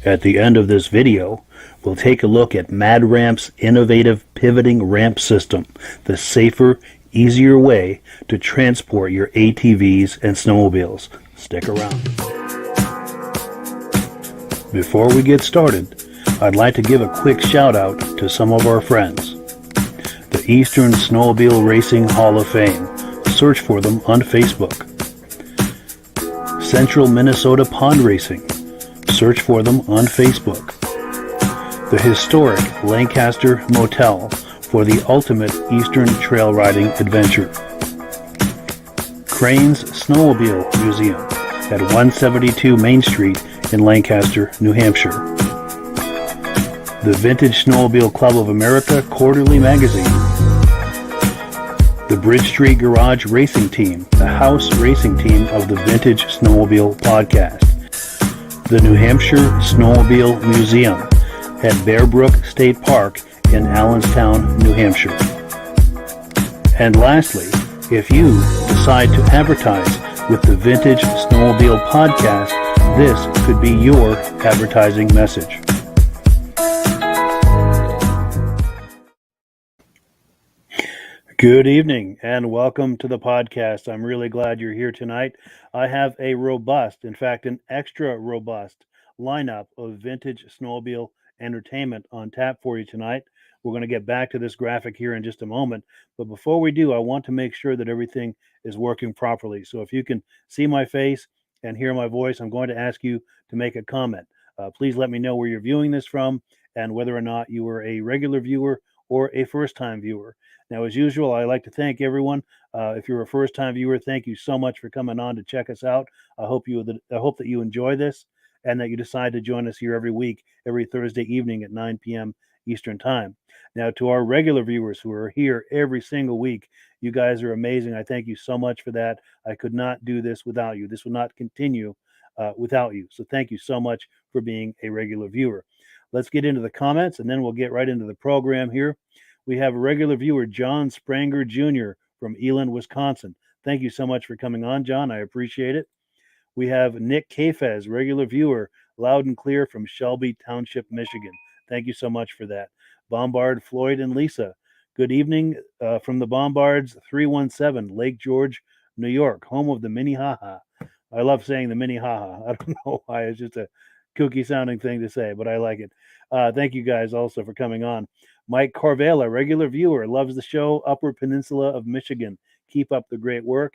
At the end of this video, we'll take a look at Mad Ramp's innovative pivoting ramp system, the safer, easier way to transport your ATVs and snowmobiles. Stick around. Before we get started, I'd like to give a quick shout out to some of our friends. The Eastern Snowmobile Racing Hall of Fame. Search for them on Facebook. Central Minnesota Pond Racing. Search for them on Facebook. The historic Lancaster Motel for the ultimate Eastern trail riding adventure. Crane's Snowmobile Museum at 172 Main Street in Lancaster, New Hampshire. The Vintage Snowmobile Club of America Quarterly Magazine. The Bridge Street Garage Racing Team, the house racing team of the Vintage Snowmobile Podcast. The New Hampshire Snowmobile Museum at Bear Brook State Park in Allenstown, New Hampshire. And lastly, if you decide to advertise with the Vintage Snowmobile Podcast, this could be your advertising message. Good evening and welcome to the podcast. I'm really glad you're here tonight. I have a robust, in fact, an extra robust lineup of vintage snowmobile entertainment on tap for you tonight. We're going to get back to this graphic here in just a moment. But before we do, I want to make sure that everything is working properly. So if you can see my face and hear my voice, I'm going to ask you to make a comment. Please let me know where you're viewing this from and whether or not you are a regular viewer or a first-time viewer. Now, as usual, I like to thank everyone. If you're a first-time viewer, thank you so much for coming on to check us out. I hope that you enjoy this and that you decide to join us here every week, every Thursday evening at 9 p.m. Eastern Time. Now, to our regular viewers who are here every single week, you guys are amazing. I thank you so much for that. I could not do this without you. This would not continue without you. So thank you so much for being a regular viewer. Let's get into the comments, and then we'll get right into the program here. We have a regular viewer, John Spranger Jr. from Eland, Wisconsin. Thank you so much for coming on, John. I appreciate it. We have Nick Kafez, regular viewer, loud and clear from Shelby Township, Michigan. Thank you so much for that. Bombard, Floyd, and Lisa. Good evening from the Bombards, 317, Lake George, New York, home of the Minnehaha. I love saying the Minnehaha. I don't know why. It's just a kooky sounding thing to say, but I like it. Thank you guys also for coming on. Mike Carvela, regular viewer, loves the show, Upper Peninsula of Michigan. Keep up the great work.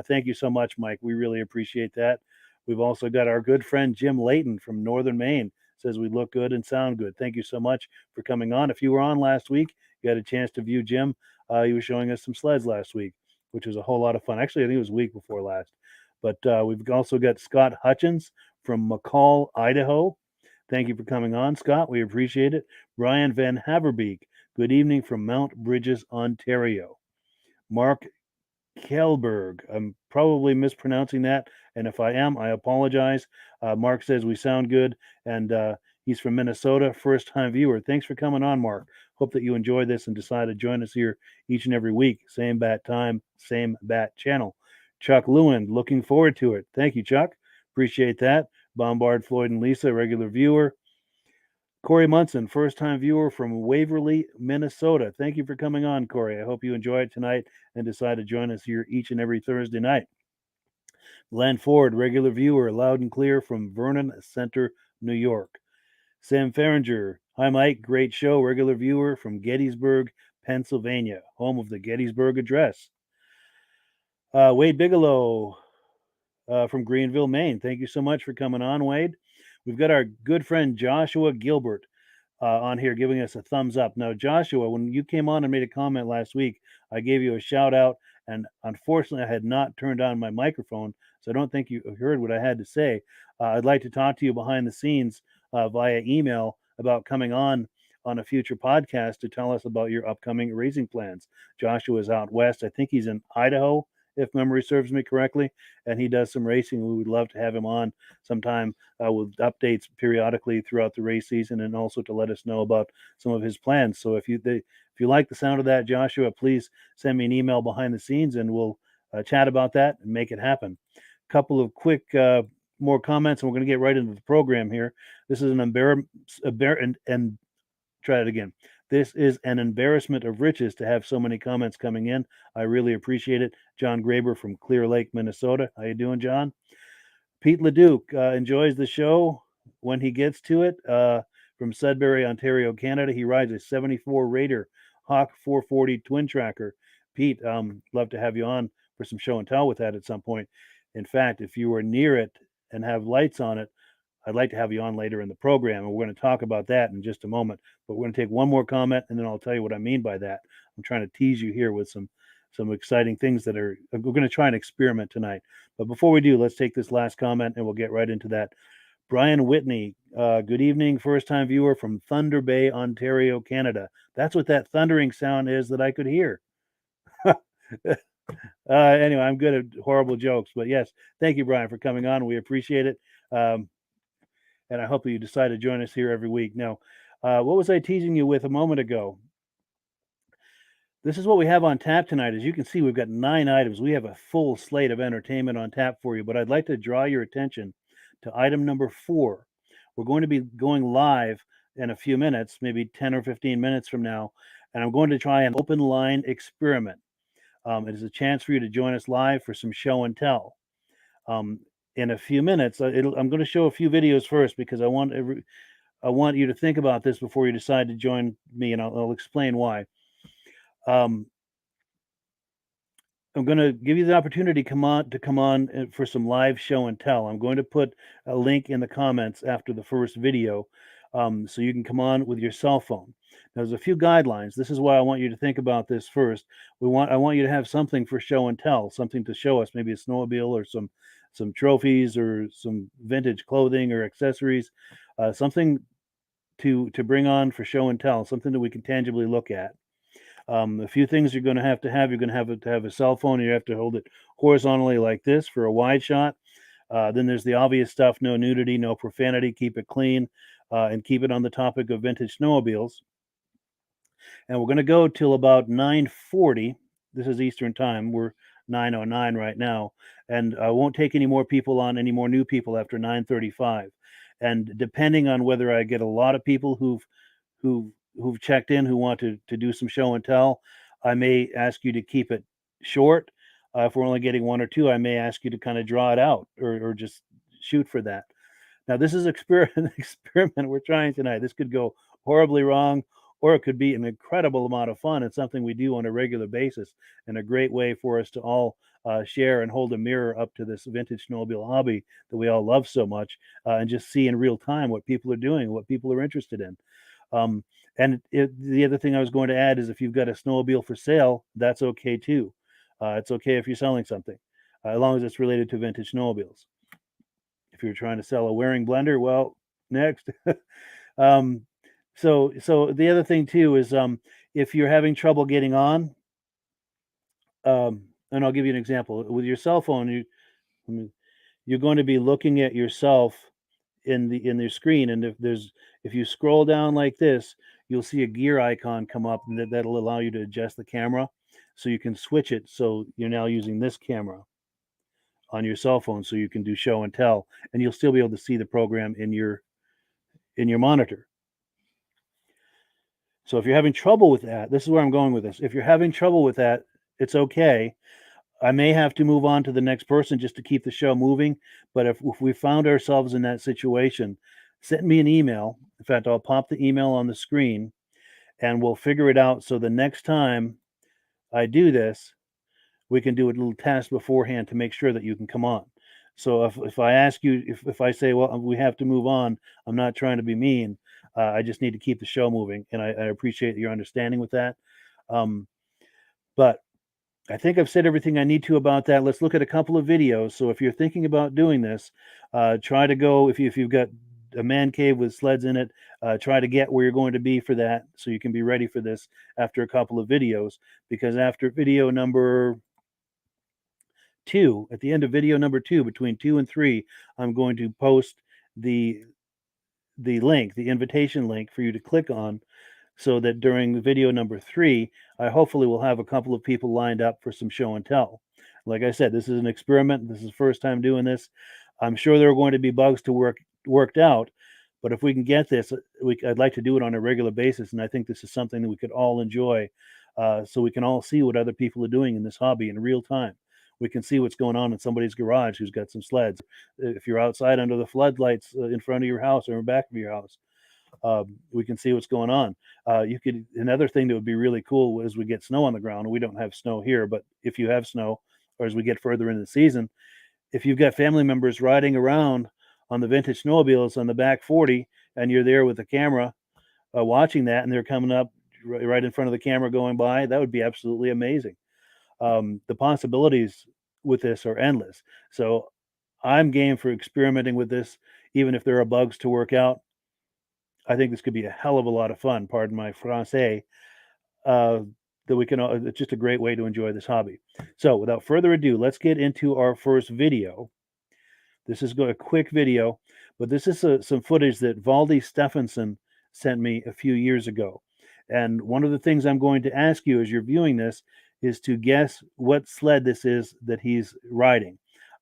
Thank you so much, Mike. We really appreciate that. We've also got our good friend Jim Layton from Northern Maine. Says we look good and sound good. Thank you so much for coming on. If you were on last week, you had a chance to view Jim. He was showing us some sleds last week, which was a whole lot of fun. Actually, I think it was a week before last. But we've also got Scott Hutchins from McCall, Idaho. Thank you for coming on, Scott. We appreciate it. Brian Van Haverbeek, good evening from Mount Bridges, Ontario. Mark Kelberg, I'm probably mispronouncing that, and if I am, I apologize. Mark says we sound good, and he's from Minnesota, first-time viewer. Thanks for coming on, Mark. Hope that you enjoy this and decide to join us here each and every week. Same bat time, same bat channel. Chuck Lewin, looking forward to it. Thank you, Chuck. Appreciate that. Bombard Floyd and Lisa, regular viewer. Corey Munson, first-time viewer from Waverly, Minnesota. Thank you for coming on, Corey. I hope you enjoy it tonight and decide to join us here each and every Thursday night. Glenn Ford, regular viewer, loud and clear from Vernon Center, New York. Sam Farringer, hi Mike, great show, regular viewer from Gettysburg, Pennsylvania, home of the Gettysburg Address. Wade Bigelow from Greenville, Maine. Thank you so much for coming on, Wade. We've got our good friend Joshua Gilbert on here giving us a thumbs up. Now, Joshua, when you came on and made a comment last week, I gave you a shout out, and unfortunately, I had not turned on my microphone, so I don't think you heard what I had to say. I'd like to talk to you behind the scenes via email about coming on a future podcast to tell us about your upcoming racing plans. Joshua is out west. I think he's in Idaho, if memory serves me correctly, and he does some racing. We would love to have him on sometime with updates periodically throughout the race season, and also to let us know about some of his plans. So if you like the sound of that, Joshua, please send me an email behind the scenes, and we'll chat about that and make it happen. A couple of quick more comments, and we're going to get right into the program here. This is try it again. This is an embarrassment of riches to have so many comments coming in. I really appreciate it. John Graber from Clear Lake, Minnesota. How you doing, John? Pete Leduc enjoys the show when he gets to it. From Sudbury, Ontario, Canada. He rides a 74 Raider Hawk 440 twin tracker. Pete, love to have you on for some show and tell with that at some point. In fact, if you are near it and have lights on it, I'd like to have you on later in the program, and we're going to talk about that in just a moment. But we're going to take one more comment, and then I'll tell you what I mean by that. I'm trying to tease you here with some exciting things that we're going to try and experiment tonight. But before we do, let's take this last comment, and we'll get right into that. Brian Whitney, good evening, first-time viewer from Thunder Bay, Ontario, Canada. That's what that thundering sound is that I could hear. Anyway, I'm good at horrible jokes, but yes, thank you, Brian, for coming on. We appreciate it. And I hope you decide to join us here every week. Now, what was I teasing you with a moment ago? This is what we have on tap tonight. As you can see, we've got 9 items. We have a full slate of entertainment on tap for you, but I'd like to draw your attention to item number 4. We're going to be going live in a few minutes, maybe 10 or 15 minutes from now, and I'm going to try an open line experiment. It is a chance for you to join us live for some show and tell. In a few minutes, I'm going to show a few videos first because I want you to think about this before you decide to join me, and I'll explain why. I'm going to give you the opportunity to come on for some live show and tell. I'm going to put a link in the comments after the first video, so you can come on with your cell phone. Now, there's a few guidelines. This is why I want you to think about this first. I want you to have something for show and tell, something to show us, maybe a snowmobile or some trophies or some vintage clothing or accessories, something to bring on for show and tell, something that we can tangibly look at. A few things you're going to have. You're going to have a cell phone. You have to hold it horizontally like this for a wide shot. Then there's the obvious stuff: no nudity, no profanity, keep it clean, and keep it on the topic of vintage snowmobiles. And we're going to go till about 9:40. This is Eastern time. We're 9:09 right now, and I won't take any more new people after 9:35. And depending on whether I get a lot of people who've checked in who want to do some show and tell, I may ask you to keep it short. If we're only getting 1 or 2, I may ask you to kind of draw it out or just shoot for that. Now, this is an experiment we're trying tonight. This could go horribly wrong, or it could be an incredible amount of fun. It's something we do on a regular basis, and a great way for us to all share and hold a mirror up to this vintage snowmobile hobby that we all love so much, and just see in real time what people are doing, what people are interested in. The other thing I was going to add is if you've got a snowmobile for sale, that's okay too. It's okay if you're selling something. as long as it's related to vintage snowmobiles. If you're trying to sell a wearing blender, well, next. um, so the other thing too is if you're having trouble getting on, and I'll give you an example with your cell phone. You're going to be looking at yourself in your screen, and if you scroll down like this, you'll see a gear icon come up, and that'll allow you to adjust the camera, so you can switch it. So you're now using this camera on your cell phone, so you can do show and tell, and you'll still be able to see the program in your monitor. So if you're having trouble with that, this is where I'm going with this. If you're having trouble with that, it's okay. I may have to move on to the next person just to keep the show moving. But if we found ourselves in that situation, send me an email. In fact, I'll pop the email on the screen, and we'll figure it out. So the next time I do this, we can do a little test beforehand to make sure that you can come on. So if I ask you, if I say, well, we have to move on, I'm not trying to be mean. I just need to keep the show moving, and I appreciate your understanding with that. But I think I've said everything I need to about that. Let's look at a couple of videos. So if you're thinking about doing this, try to go, if you've got a man cave with sleds in it, try to get where you're going to be for that, so you can be ready for this after a couple of videos. Because after video number 2, at the end of video number 2, between 2 and 3, I'm going to post the link, the invitation link for you to click on, so that during video number 3, I hopefully will have a couple of people lined up for some show and tell. Like I said, this is an experiment. This is the first time doing this. I'm sure there are going to be bugs to worked out, but if we can get this, I'd like to do it on a regular basis, and I think this is something that we could all enjoy, so we can all see what other people are doing in this hobby in real time. We can see what's going on in somebody's garage who's got some sleds. If you're outside under the floodlights in front of your house or in back of your house, we can see what's going on. Another thing that would be really cool as we get snow on the ground, and we don't have snow here, but if you have snow, or as we get further into the season, if you've got family members riding around on the vintage snowmobiles on the back 40, and you're there with the camera watching that, and they're coming up right in front of the camera going by, that would be absolutely amazing. The possibilities with this are endless. So I'm game for experimenting with this, even if there are bugs to work out. I think this could be a hell of a lot of fun, pardon my français, that we can, it's just a great way to enjoy this hobby. So without further ado, let's get into our first video. This is a quick video, but this is some footage that Valdi Stephanson sent me a few years ago. And one of the things I'm going to ask you as you're viewing this is to guess what sled this is that he's riding.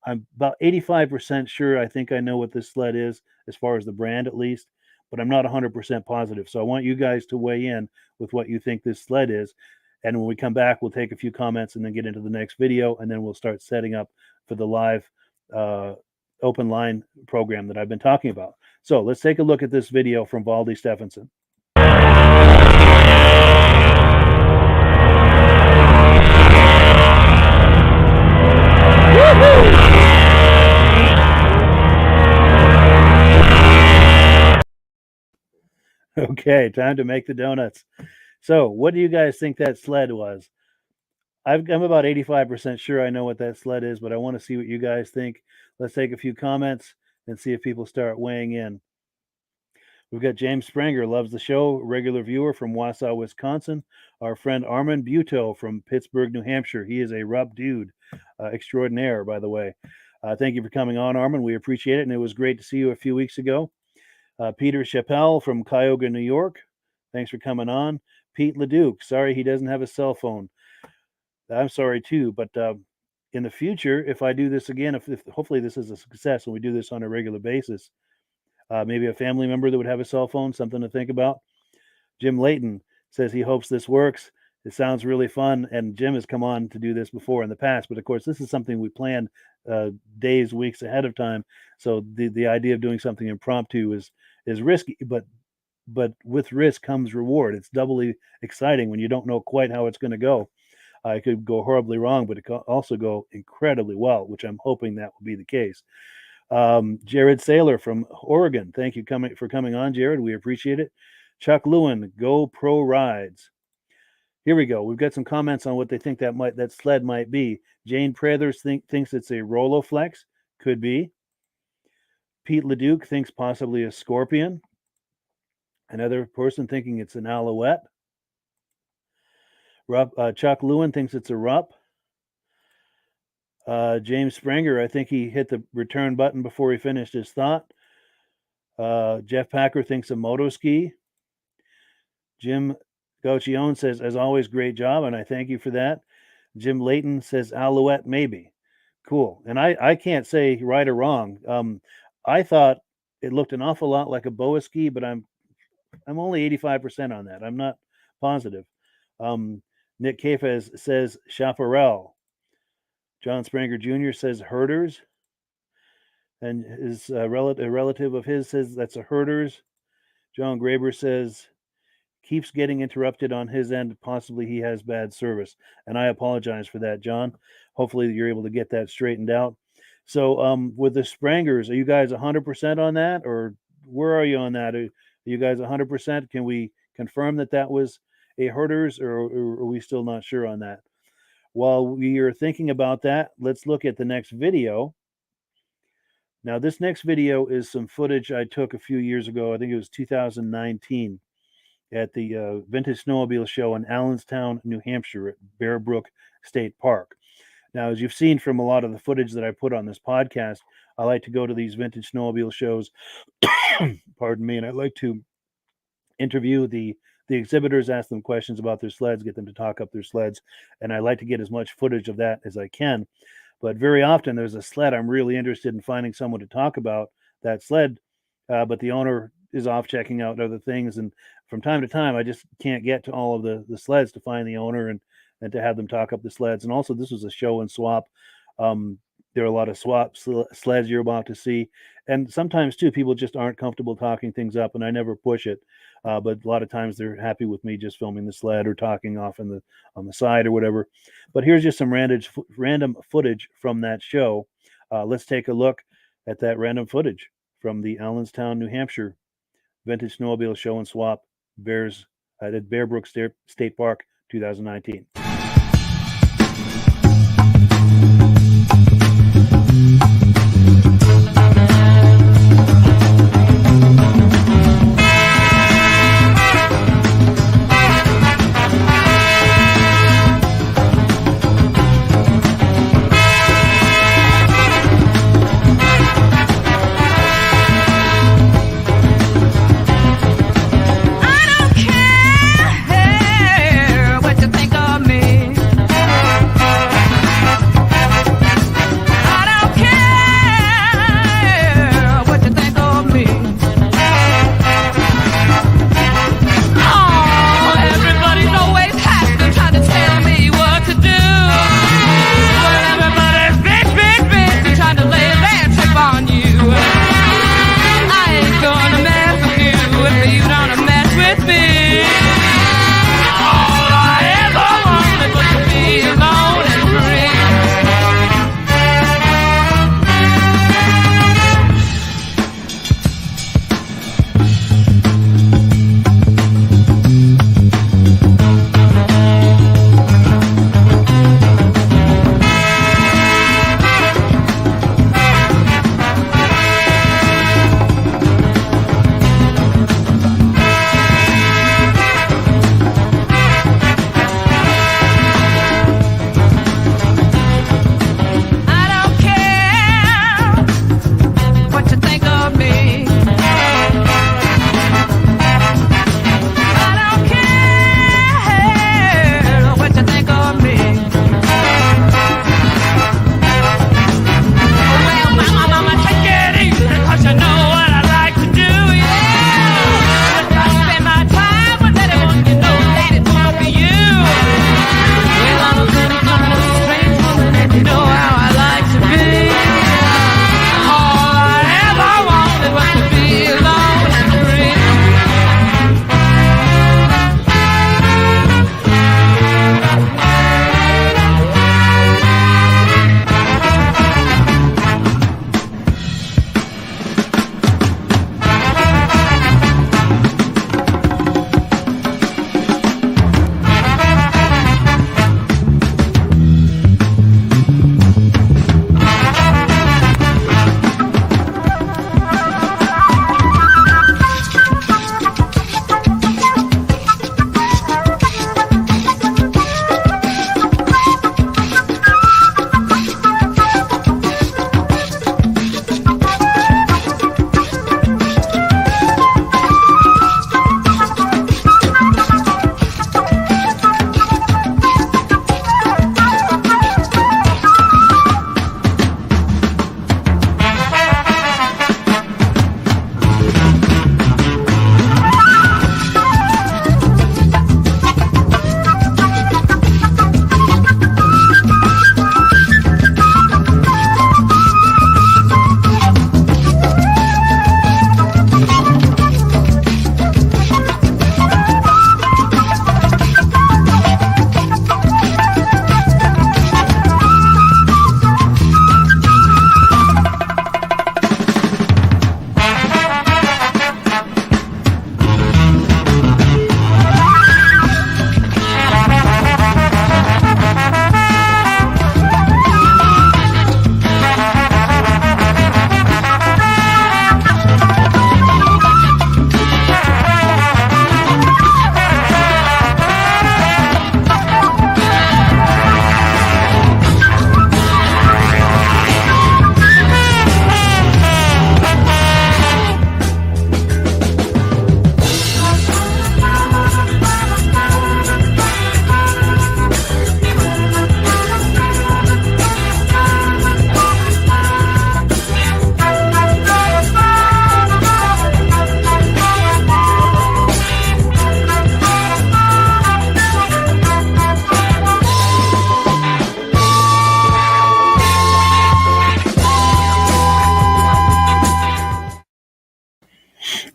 I'm about 85% sure I think I know what this sled is, as far as the brand at least, but I'm not 100% positive. So I want you guys to weigh in with what you think this sled is. And when we come back, we'll take a few comments and then get into the next video, and then we'll start setting up for the live open line program that I've been talking about. So let's take a look at this video from Valdi Stephanson. Okay, time to make the donuts. So what do you guys think that sled was? I'm about 85% sure I know what that sled is, but I want to see what you guys think. Let's take a few comments and see if people start weighing in. We've got James Spranger, loves the show, regular viewer from Wausau, Wisconsin. Our friend Armin Buteau from Pittsburgh, New Hampshire. He is a rough dude, extraordinaire, by the way. Thank you for coming on, Armin. We appreciate it, and it was great to see you a few weeks ago. Peter Chappelle from Cuyahoga, New York. Thanks for coming on. Pete Leduc, sorry he doesn't have a cell phone. I'm sorry too, but in the future, if I do this again, if hopefully this is a success and we do this on a regular basis, maybe a family member that would have a cell phone, something to think about. Jim Layton says he hopes this works. It sounds really fun, and Jim has come on to do this before in the past, but of course this is something we plan days, weeks ahead of time. So the idea of doing something impromptu is risky, but with risk comes reward. It's doubly exciting when you don't know quite how it's going to go. It could go horribly wrong, but it could also go incredibly well, which I'm hoping that will be the case. Jared Saylor from Oregon, thank you for coming on, Jared. We appreciate it. Chuck Lewin, Go Pro Rides. Here we go. We've got some comments on what they think that sled might be. Jane Prather thinks it's a Roloflex. Could be. Pete Leduc thinks possibly a Scorpion. Another person thinking it's an Alouette. Chuck Lewin thinks it's a Rupp. James Springer, I think he hit the return button before he finished his thought. Jeff Packer thinks a Motoski. Jim Gauchion says, as always, great job, and I thank you for that. Jim Layton says Alouette, maybe. Cool. And I can't say right or wrong. I thought it looked an awful lot like a Boa ski, but I'm only 85% on that. I'm not positive. Nick Kafez says Chaparral. John Springer Jr. says Herders. And his a relative of his says that's a Herders. John Graber says keeps getting interrupted on his end. Possibly he has bad service. And I apologize for that, John. Hopefully you're able to get that straightened out. So with the Sprangers, are you guys 100% on that? Or where are you on that? Are you guys 100%? Can we confirm that was a Herders, or are we still not sure on that? While we are thinking about that, let's look at the next video. Now, this next video is some footage I took a few years ago. I think it was 2019 at the Vintage Snowmobile Show in Allenstown, New Hampshire at Bear Brook State Park. Now, as you've seen from a lot of the footage that I put on this podcast, I like to go to these vintage snowmobile shows, pardon me, and I like to interview the exhibitors, ask them questions about their sleds, get them to talk up their sleds, and I like to get as much footage of that as I can. But very often there's a sled I'm really interested in finding someone to talk about that sled, but the owner is off checking out other things, and from time to time I just can't get to all of the sleds to find the owner and to have them talk up the sleds. And also this was a show and swap. There are a lot of swap sleds you're about to see, and sometimes too people just aren't comfortable talking things up, and I never push it, but a lot of times they're happy with me just filming the sled or talking off on the side or whatever. But here's just some random footage from that show. Let's take a look at that random footage from the Allenstown, New Hampshire Vintage Snowmobile Show and Swap at Bear Brook State Park 2019. What you think of me?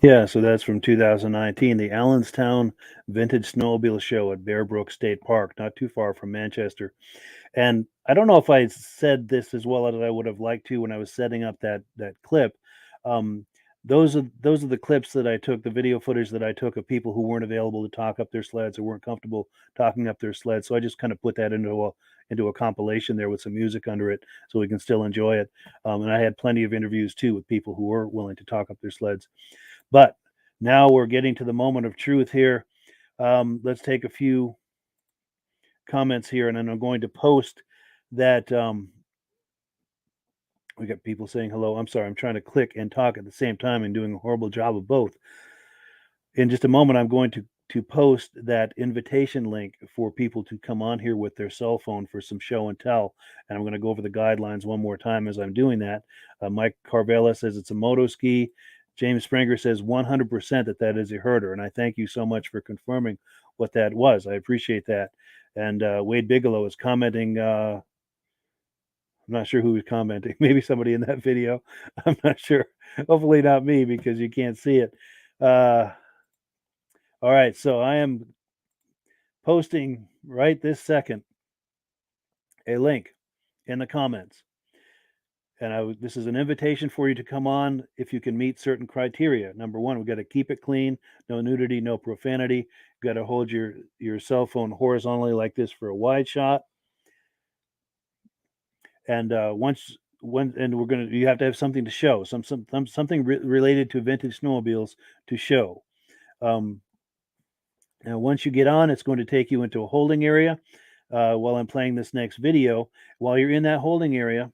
Yeah, so that's from 2019, the Allenstown Vintage Snowmobile Show at Bear Brook State Park, not too far from Manchester. And I don't know if I said this as well as I would have liked to when I was setting up that clip. Um, those are the clips that I took, the video footage that I took of people who weren't available to talk up their sleds or weren't comfortable talking up their sleds. So I just kind of put that into a compilation there with some music under it, so we can still enjoy it. And I had plenty of interviews too with people who were willing to talk up their sleds. But now we're getting to the moment of truth here. Let's take a few comments here, and then I'm going to post that. We got people saying hello. I'm sorry, I'm trying to click and talk at the same time and doing a horrible job of both. In just a moment, I'm going to post that invitation link for people to come on here with their cell phone for some show and tell. And I'm going to go over the guidelines one more time as I'm doing that. Mike Carvela says it's a moto ski. James Springer says 100% that is a herder. And I thank you so much for confirming what that was. I appreciate that. And Wade Bigelow is commenting. I'm not sure who was commenting. Maybe somebody in that video. I'm not sure. Hopefully not me, because you can't see it. All right, so I am posting right this second a link in the comments. And this is an invitation for you to come on if you can meet certain criteria. Number one, we've got to keep it clean, no nudity, no profanity. You've got to hold your cell phone horizontally like this for a wide shot. And you have to have something to show, something related to vintage snowmobiles to show. Now, once you get on, it's going to take you into a holding area while I'm playing this next video. While you're in that holding area,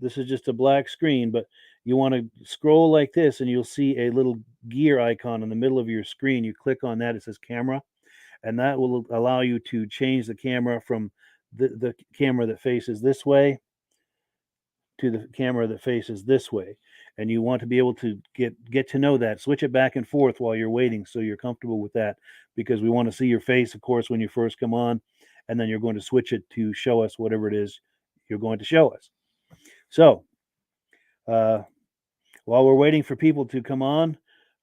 this is just a black screen, but you want to scroll like this, and you'll see a little gear icon in the middle of your screen. You click on that, it says camera, and that will allow you to change the camera from the camera that faces this way to the camera that faces this way. And you want to be able to get to know that. Switch it back and forth while you're waiting, so you're comfortable with that, because we want to see your face, of course, when you first come on, and then you're going to switch it to show us whatever it is you're going to show us. So while we're waiting for people to come on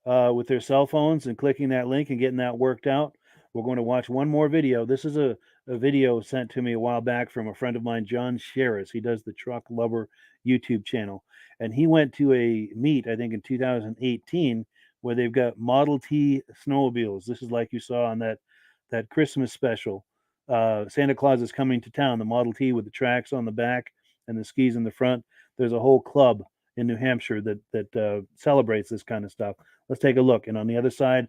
with their cell phones and clicking that link and getting that worked out, we're going to watch one more video. This is a video sent to me a while back from a friend of mine, John Sherris. He does the Truck Lover YouTube channel. And he went to a meet, I think in 2018, where they've got Model T snowmobiles. This is like you saw on that Christmas special. Santa Claus is Coming to Town, the Model T with the tracks on the back and the skis in the front. There's a whole club in New Hampshire that celebrates this kind of stuff. Let's take a look. And on the other side,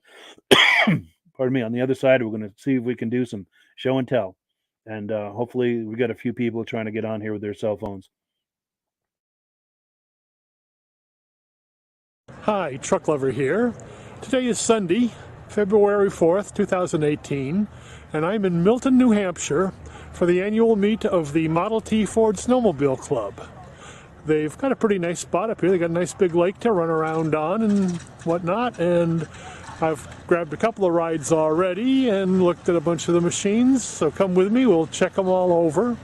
pardon me, on the other side, we're going to see if we can do some show and tell. And hopefully we got a few people trying to get on here with their cell phones. Hi, Truck Lover here. Today is Sunday, February 4th, 2018, and I'm in Milton, New Hampshire for the annual meet of the Model T Ford Snowmobile Club. They've got a pretty nice spot up here. They got a nice big lake to run around on and whatnot, and I've grabbed a couple of rides already and looked at a bunch of the machines, so come with me, we'll check them all over.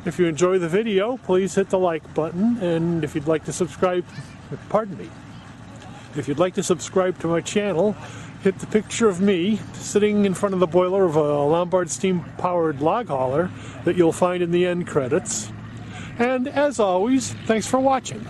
If you enjoy the video, please hit the like button, and if you'd like to subscribe, if you'd like to subscribe to my channel, hit the picture of me sitting in front of the boiler of a Lombard steam-powered log hauler that you'll find in the end credits. And as always, thanks for watching.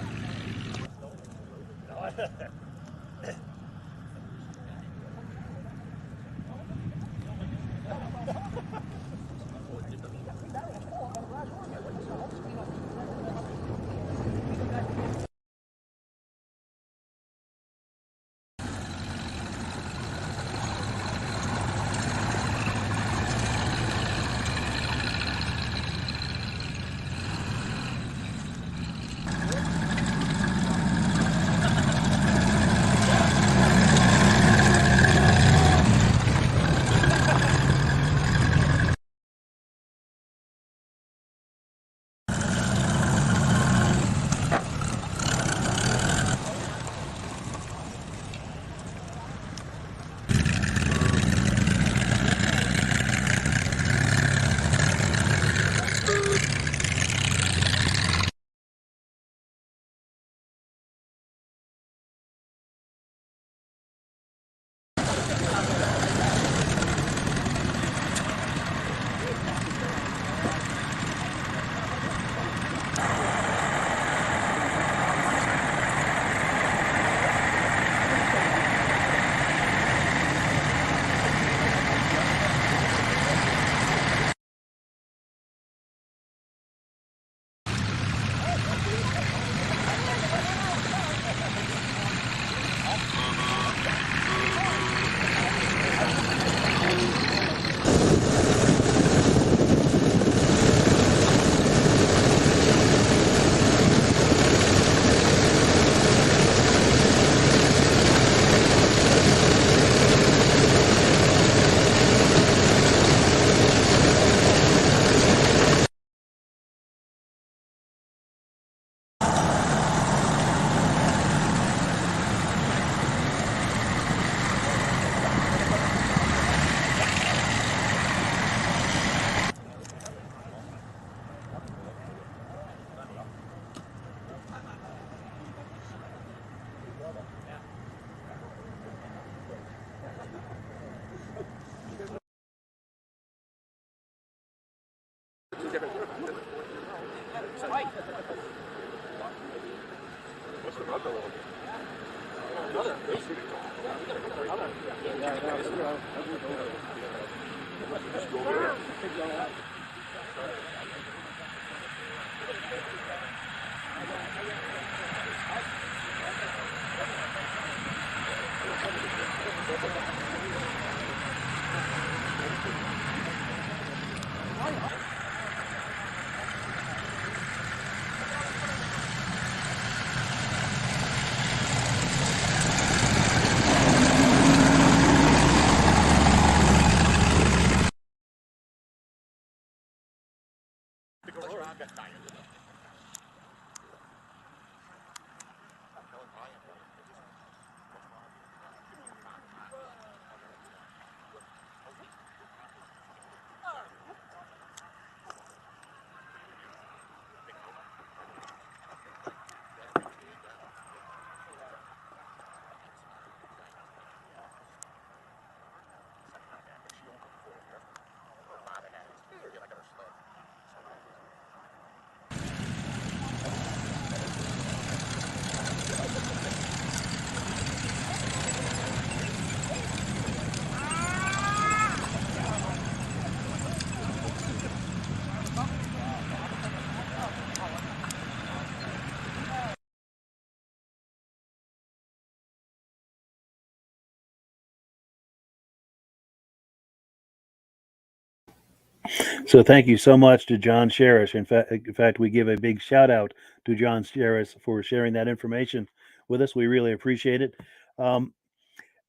So thank you so much to John Sherish. In fact, we give a big shout out to John Sherish for sharing that information with us. We really appreciate it. Um,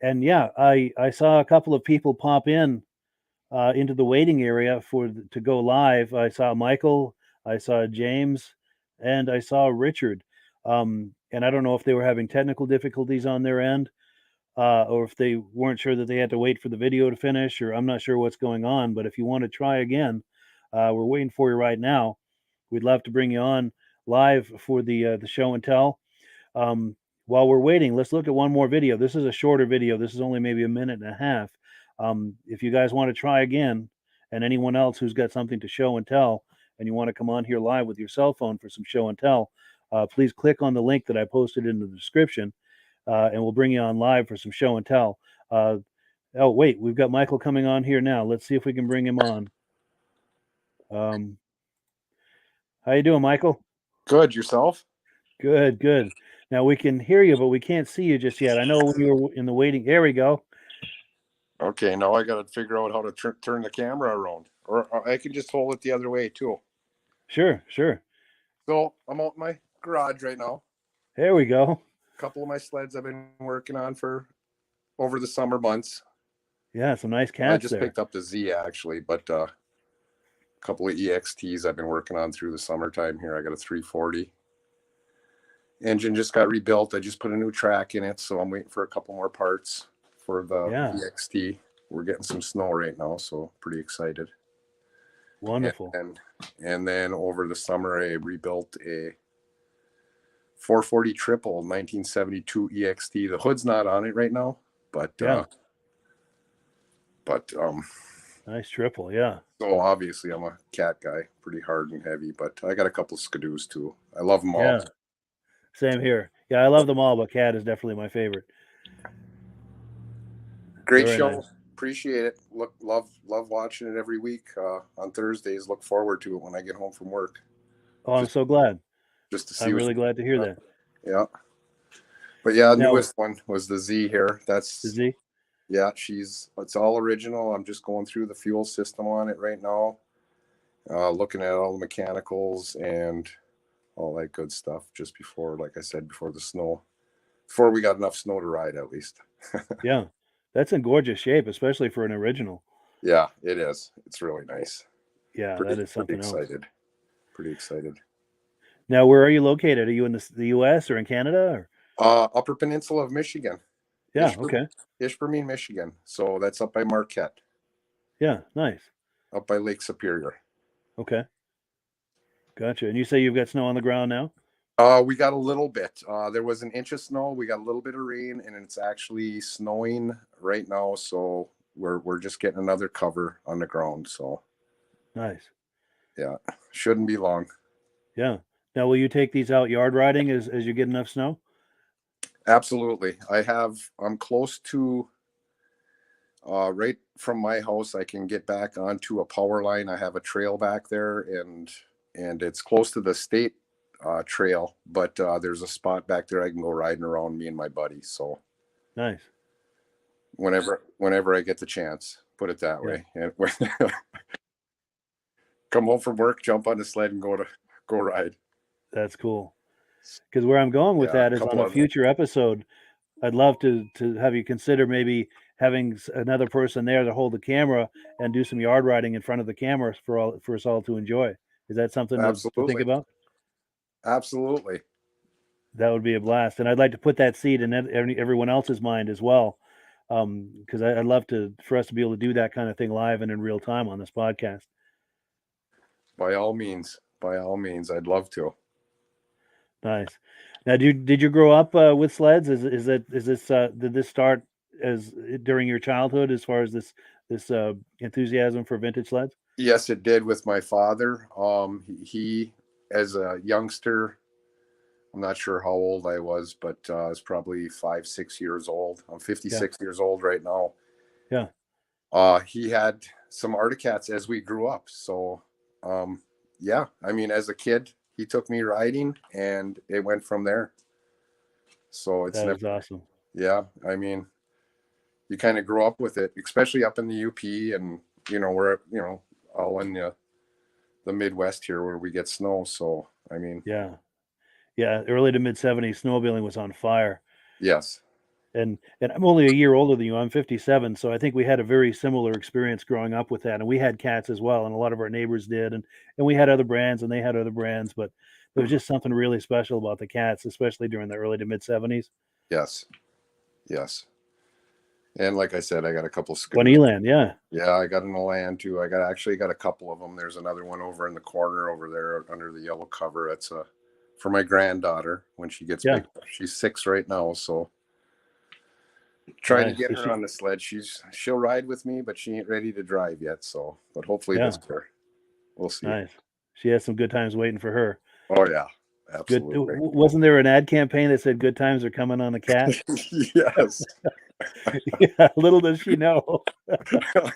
and yeah, I saw a couple of people pop in into the waiting area to go live. I saw Michael, I saw James, and I saw Richard. And I don't know if they were having technical difficulties on their end, or if they weren't sure that they had to wait for the video to finish, or I'm not sure what's going on. But if you want to try again, we're waiting for you right now. We'd love to bring you on live for the show and tell. Um, while we're waiting, let's look at one more video. This is a shorter video. This is only maybe a minute and a half. If you guys want to try again, and anyone else who's got something to show and tell, and you want to come on here live with your cell phone for some show and tell, please click on the link that I posted in the description, and we'll bring you on live for some show and tell. Oh, wait, we've got Michael coming on here now. Let's see if we can bring him on. How you doing, Michael? Good. Yourself? Good, good. Now we can hear you, but we can't see you just yet. I know when you were in the waiting. There we go. Okay, now I got to figure out how to turn the camera around, or I can just hold it the other way too. Sure, sure. So I'm out in my garage right now. There we go. A couple of my sleds I've been working on for over the summer months. Yeah, some nice I cats just there. picked up the Z actually, but a couple of EXTs I've been working on through the summertime here. I got a 340. Engine just got rebuilt. I just put a new track in it, so I'm waiting for a couple more parts for the EXT. We're getting some snow right now, so pretty excited. Wonderful. And then over the summer, I rebuilt a 440 triple 1972 EXT. The hood's not on it right now, but nice triple, yeah. So obviously I'm a cat guy, pretty hard and heavy, but I got a couple of Skidoos too. I love them all. Yeah, same here. Yeah, I love them all, but cat is definitely my favorite. Great show. Nice. Appreciate it. Love watching it every week on Thursdays. Look forward to it when I get home from work. Oh, I'm so glad. Just to see. I'm really glad to hear that. Yeah. But yeah, newest one was the Z here. That's the Z. Yeah, it's all original. I'm just going through the fuel system on it right now, looking at all the mechanicals and all that good stuff just before, like I said, before we got enough snow to ride at least. Yeah, that's in gorgeous shape, especially for an original. Yeah, it is. It's really nice. Yeah, that is something else. Pretty excited. Now, where are you located? Are you in the U.S. or in Canada? Or? Upper Peninsula of Michigan. Yeah, okay. Ishpeming, Michigan. So that's up by Marquette. Yeah, nice. Up by Lake Superior. Okay. Gotcha. And you say you've got snow on the ground now? We got a little bit. There was an inch of snow. We got a little bit of rain, and it's actually snowing right now. So we're just getting another cover on the ground. So nice. Yeah, shouldn't be long. Yeah. Now, will you take these out yard riding as you get enough snow? Absolutely. I'm close to, right from my house, I can get back onto a power line. I have a trail back there, and it's close to the state trail, but there's a spot back there I can go riding around, me and my buddy. So Nice. whenever I get the chance, put it that Yeah. way. And come home from work, jump on the sled and go ride. That's cool. Because where I'm going with that is on a future episode, I'd love to have you consider maybe having another person there to hold the camera and do some yard riding in front of the camera for us all to enjoy. Is that something to think about? Absolutely. That would be a blast, and I'd like to put that seed in everyone else's mind as well, because I'd love for us to be able to do that kind of thing live and in real time on this podcast. By all means, I'd love to. Nice. Now, did you grow up with sleds? Is this did this start as during your childhood as far as this enthusiasm for vintage sleds? Yes, it did with my father. He as a youngster, I'm not sure how old I was, but I was probably 5-6 years old. I'm 56 years old right now. Yeah. He had some Arctic Cats as we grew up. So, yeah, I mean, as a kid, he took me riding, and it went from there. So it's awesome. Yeah, I mean, you kind of grow up with it, especially up in the UP, and we're all in the Midwest here where we get snow. So I mean, yeah, early to mid 70s, snowmobiling was on fire. Yes. And I'm only a year older than you. I'm 57, so I think we had a very similar experience growing up with that. And we had cats as well, and a lot of our neighbors did. And we had other brands, and they had other brands, but there was just something really special about the cats, especially during the early to mid 70s. Yes. And like I said, I got a couple scooters. One Eland, yeah. Yeah, I got an Eland too. I got a couple of them. There's another one over in the corner over there under the yellow cover. It's for my granddaughter when she gets big. She's 6 right now, so trying to get her on the sled. She'll ride with me, but she ain't ready to drive yet. So, but hopefully this year, we'll see. Nice. She has some good times waiting for her. Oh yeah, absolutely. Good. Wasn't there an ad campaign that said "Good times are coming on the cat"? Yes. Yeah. Little does she know. That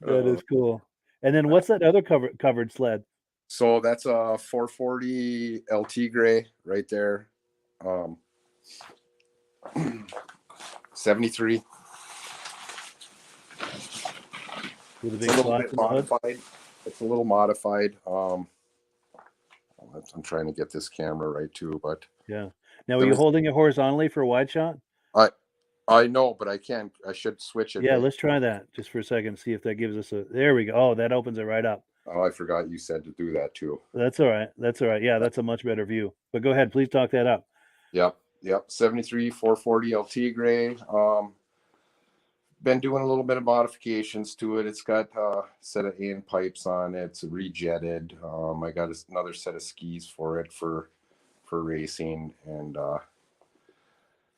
is cool. And then what's that other covered sled? So that's a 440 LT gray right there. 73. With a big it's a little bit modified. It's a little modified. I'm trying to get this camera right too, but yeah. Now, are you holding it horizontally for a wide shot? I know, but I can't. I should switch it. Yeah, let's try that just for a second. See if that gives us a. There we go. Oh, that opens it right up. Oh, I forgot you said to do that too. That's all right. Yeah, that's a much better view. But go ahead, please talk that up. Yep. 73 440 LT gray. Been doing a little bit of modifications to it. It's got a set of AN pipes on it. It's rejetted. I got another set of skis for it for racing, and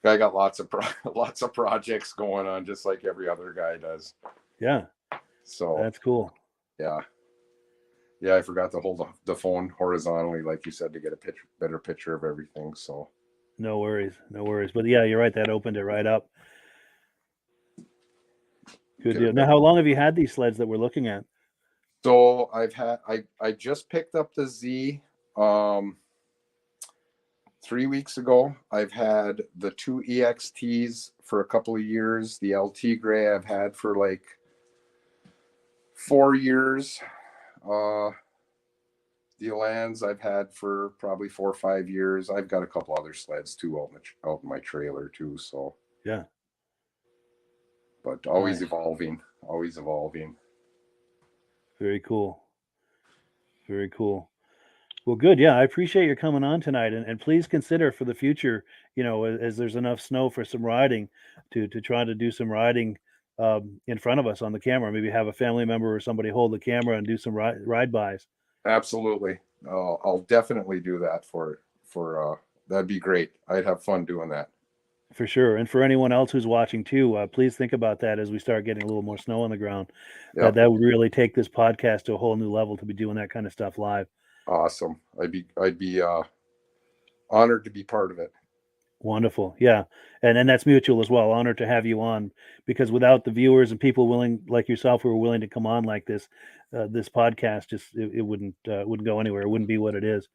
I got lots of projects going on, just like every other guy does. Yeah. So that's cool. Yeah. I forgot to hold the phone horizontally, like you said, to get a better picture of everything. So no worries. But yeah, you're right. That opened it right up. Good deal. Now, how long have you had these sleds that we're looking at? So I just picked up the Z 3 weeks ago. I've had the 2 EXTs for a couple of years. The LT gray I've had for like 4 years. The Elands I've had for probably 4 or 5 years. I've got a couple other sleds too out in my trailer too. So yeah, but always evolving. Very cool. Well, good. Yeah, I appreciate your coming on tonight, and please consider for the future, as there's enough snow for some riding, to try to do some riding in front of us on the camera. Maybe have a family member or somebody hold the camera and do some ride bys. Absolutely. I'll definitely do that for that'd be great. I'd have fun doing that. For sure. And for anyone else who's watching too, please think about that as we start getting a little more snow on the ground. Yep. That would really take this podcast to a whole new level to be doing that kind of stuff live. Awesome. I'd be honored to be part of it. Wonderful. Yeah. And that's mutual as well. Honored to have you on, because without the viewers and people willing like yourself who are willing to come on like this, this podcast just it wouldn't go anywhere. It wouldn't be what it is.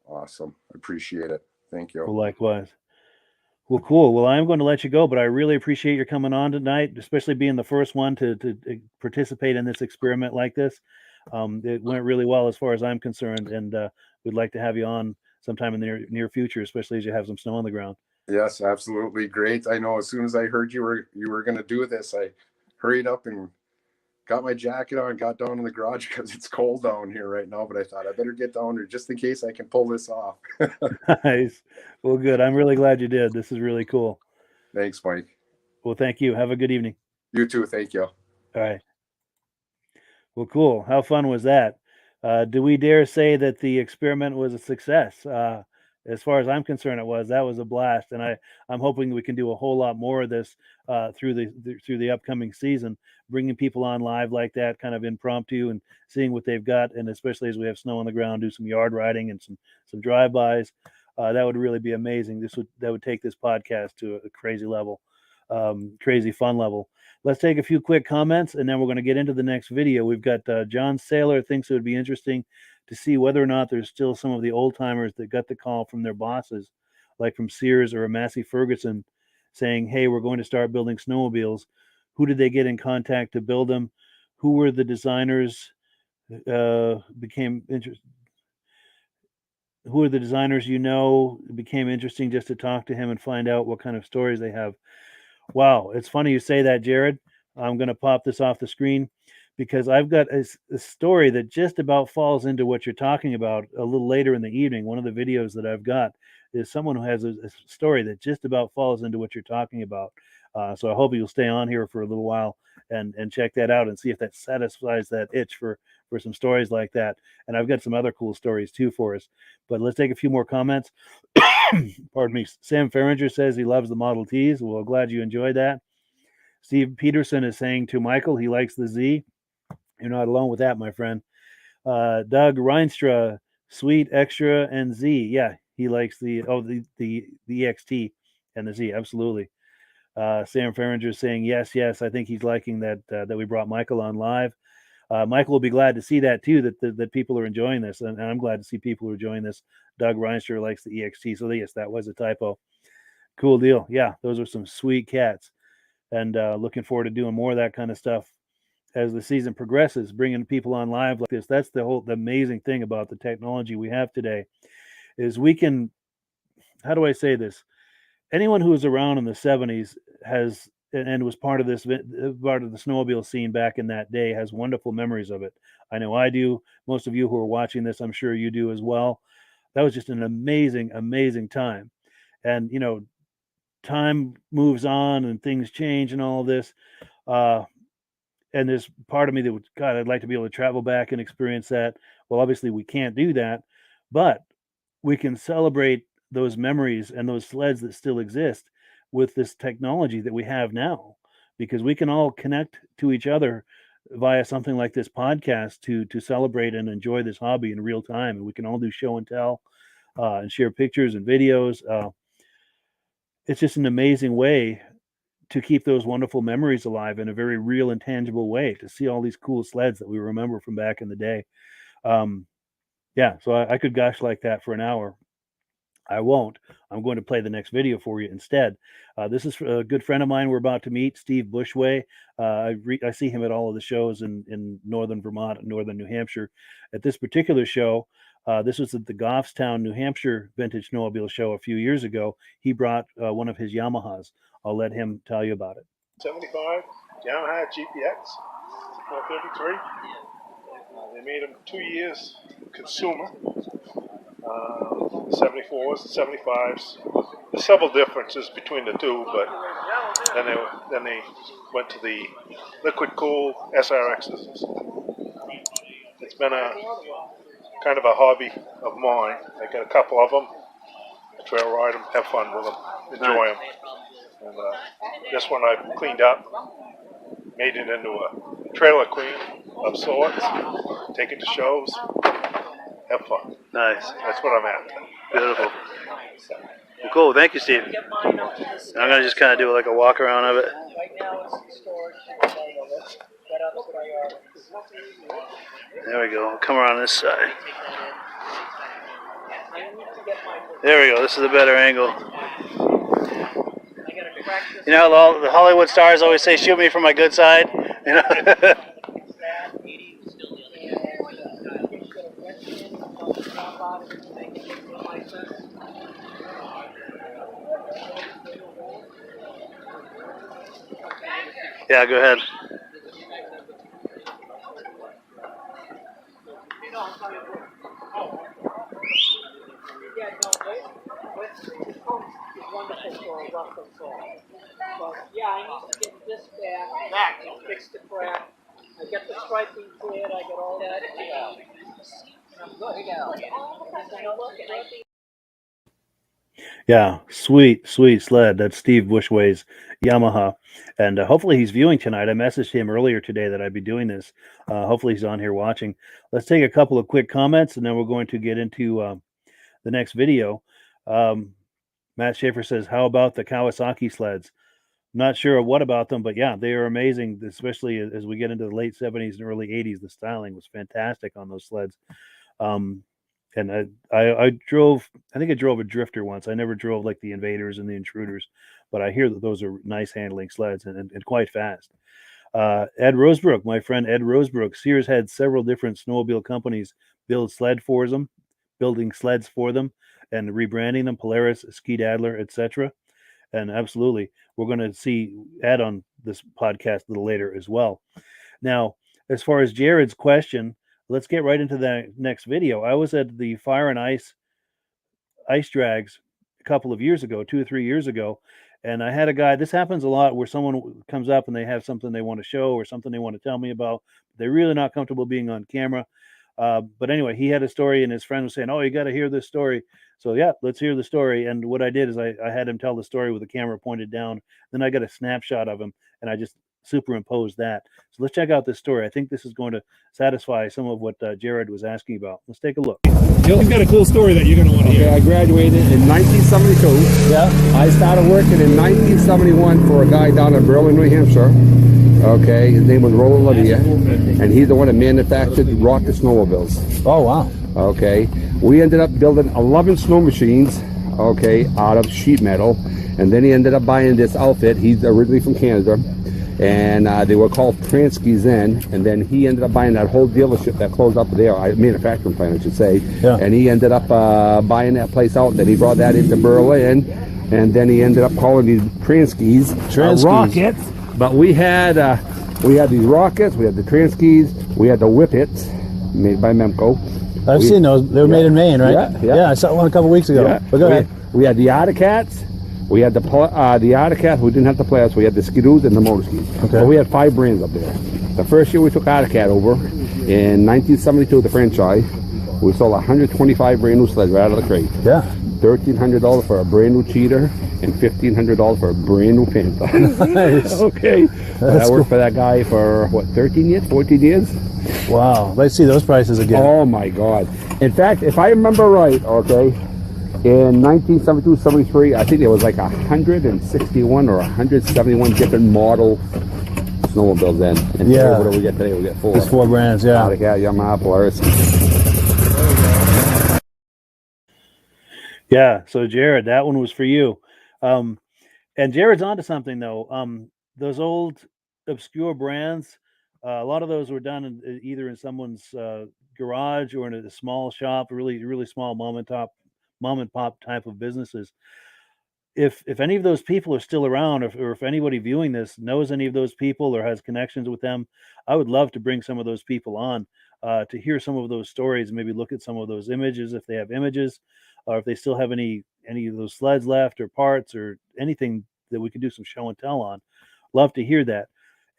Awesome. Appreciate it. Thank you. Well, likewise. Well, cool. Well, I'm going to let you go, but I really appreciate your coming on tonight, especially being the first one to participate in this experiment like this. It went really well as far as I'm concerned, and we'd like to have you on sometime in the near future, especially as you have some snow on the ground. Yes, absolutely. Great. I know as soon as I heard you were going to do this, I hurried up and got my jacket on, got down in the garage because it's cold down here right now, but I thought I better get down there just in case I can pull this off. Nice. Well, good. I'm really glad you did. This is really cool. Thanks, Mike. Well, thank you. Have a good evening. You too. Thank you. All right. Well, cool. How fun was that? Do we dare say that the experiment was a success? As far as I'm concerned, it was. That was a blast, and I'm hoping we can do a whole lot more of this through the upcoming season, bringing people on live like that, kind of impromptu, and seeing what they've got, and especially as we have snow on the ground, do some yard riding and some drive-bys. That would really be amazing. That would take this podcast to a crazy level, crazy fun level. Let's take a few quick comments, and then we're going to get into the next video. We've got John Saylor thinks it would be interesting to see whether or not there's still some of the old timers that got the call from their bosses, like from Sears or Massey Ferguson, saying, "Hey, we're going to start building snowmobiles." Who did they get in contact to build them? Who were the designers? Became interested. Who are the designers it became interesting just to talk to him and find out what kind of stories they have. Wow, it's funny you say that, Jared. I'm going to pop this off the screen because I've got a story that just about falls into what you're talking about a little later in the evening. One of the videos that I've got is someone who has a story that just about falls into what you're talking about. So I hope you'll stay on here for a little while and check that out and see if that satisfies that itch for some stories like that. And I've got some other cool stories too for us. But let's take a few more comments. Pardon me. Sam Ferringer says he loves the Model Ts. Well, glad you enjoyed that. Steve Peterson is saying to Michael he likes the Z. You're not alone with that, my friend. Doug Reinstra, sweet, extra, and Z. Yeah, he likes the EXT and the Z. Absolutely. Sam Ferringer is saying yes. I think he's liking that we brought Michael on live. Michael will be glad to see that too, that people are enjoying this, and I'm glad to see people who are enjoying this. Doug Reinstra likes the EXT, so yes, that was a typo. Cool deal. Yeah, those are some sweet cats, and looking forward to doing more of that kind of stuff as the season progresses, bringing people on live like this. That's the amazing thing about the technology we have today, is we can, how do I say this? Anyone who was around in the 70s has and was part of the snowmobile scene back in that day has wonderful memories of it. I know I do. Most of you who are watching this, I'm sure you do as well. That was just an amazing, amazing time. And, time moves on and things change and all of this. And there's part of me that would, God, I'd like to be able to travel back and experience that. Well, obviously we can't do that, but we can celebrate those memories and those sleds that still exist with this technology that we have now, because we can all connect to each other via something like this podcast to celebrate and enjoy this hobby in real time. And we can all do show and tell and share pictures and videos. It's just an amazing way to keep those wonderful memories alive in a very real and tangible way, to see all these cool sleds that we remember from back in the day. So I could gush like that for an hour. I won't. I'm going to play the next video for you instead. This is a good friend of mine we're about to meet, Steve Bushway. I see him at all of the shows in northern Vermont and northern New Hampshire. At this particular show, this was at the Goffstown, New Hampshire Vintage Snowmobile show a few years ago. He brought one of his Yamahas. I'll let him tell you about it. 75 Yamaha GPX 433. They made them 2 years consumer. 74s, 75s. There's several differences between the two, but then they went to the liquid cool SRXs. It's been a kind of a hobby of mine. I got a couple of them. I trail ride them, have fun with them, enjoy them. And this one I've cleaned up, made it into a trailer queen of sorts, take it to shows, have fun. Nice. That's what I'm after. Beautiful. Well, cool. Thank you, Steve. I'm going to just kind of do like a walk around of it. There we go. Come around this side. There we go. This is a better angle. You know, all the Hollywood stars always say, shoot me from my good side. You know? Yeah, go ahead. Yeah, I need to get this back and fix the crack. I get the striping cleared, I get all that. I'm good. Yeah, sweet sled. That's Steve Bushway's Yamaha. And hopefully he's viewing tonight. I messaged him earlier today that I'd be doing this. Hopefully he's on here watching. Let's take a couple of quick comments, and then we're going to get into the next video. Matt Schaefer says, how about the Kawasaki sleds? Not sure what about them, but yeah, they are amazing, especially as we get into the late 70s and early 80s. The styling was fantastic on those sleds. And I drove, I think I drove a drifter once. I never drove like the Invaders and the Intruders, but I hear that those are nice handling sleds and quite fast. Ed Rosebrook, my friend Ed Rosebrook, Sears had several different snowmobile companies building sleds for them and rebranding them, Polaris, Ski Dadler, etc. And absolutely, we're going to see Ed on this podcast a little later as well. Now, as far as Jared's question, let's get right into the next video. I was at the Fire and Ice drags a couple of years ago, 2 or 3 years ago, and I had a guy. This happens a lot where someone comes up and they have something they want to show or something they want to tell me about. They're really not comfortable being on camera. But anyway, he had a story, and his friend was saying, "Oh, you got to hear this story." So yeah, let's hear the story. And what I did is I had him tell the story with the camera pointed down. Then I got a snapshot of him, and I just superimposed that. So let's check out this story. I think this is going to satisfy some of what Jared was asking about. Let's take a look. He's got a cool story that you're going to want to hear. I graduated in 1972. Yeah. I started working in 1971 for a guy down in Berlin, New Hampshire. Okay, his name was Roland Olivia, and he's the one that manufactured rocket snowmobiles. Oh, wow. Okay, we ended up building 11 snow machines, okay, out of sheet metal, and then he ended up buying this outfit. He's originally from Canada, and they were called Transkys then, and then he ended up buying that whole dealership that closed up there, manufacturing plant, I should say, yeah. And he ended up buying that place out, then he brought that into Berlin, and then he ended up calling these Transkys rockets. But we had these rockets, we had the Transkys, we had the Whippets, made by Memco. I've seen those. They were made in Maine, right? Yeah. I saw one a couple weeks ago. Yeah. But go ahead. We had the Autocats, we had the Autocats, we didn't have the players, we had the Skidoos and the motor skis. Okay. So we had 5 brands up there. The first year we took Autocat over, in 1972, the franchise, we sold 125 brand new sleds right out of the crate. Yeah. $1,300 for a brand new Cheetah and $1,500 for a brand new Panther. Nice. Okay. That's I worked cool. for that guy for, 13 years, 14 years? Wow. Let's see those prices again. Oh, my God. In fact, if I remember right, okay, in 1972, 73, I think there was like 161 or 171 different model snowmobiles then. And Yeah. what do we get today? We get 4. There's 4 brands, yeah. Autocat, Yamaha, Polaris. Yeah, so Jared, that one was for you. And Jared's onto something though. Those old obscure brands, a lot of those were done either in someone's garage or in a small shop, really small mom and pop type of businesses. If any of those people are still around, or if anybody viewing this knows any of those people or has connections with them, I would love to bring some of those people on to hear some of those stories and maybe look at some of those images if they have images. Or if they still have any of those sleds left or parts or anything that we could do some show and tell on. Love to hear that.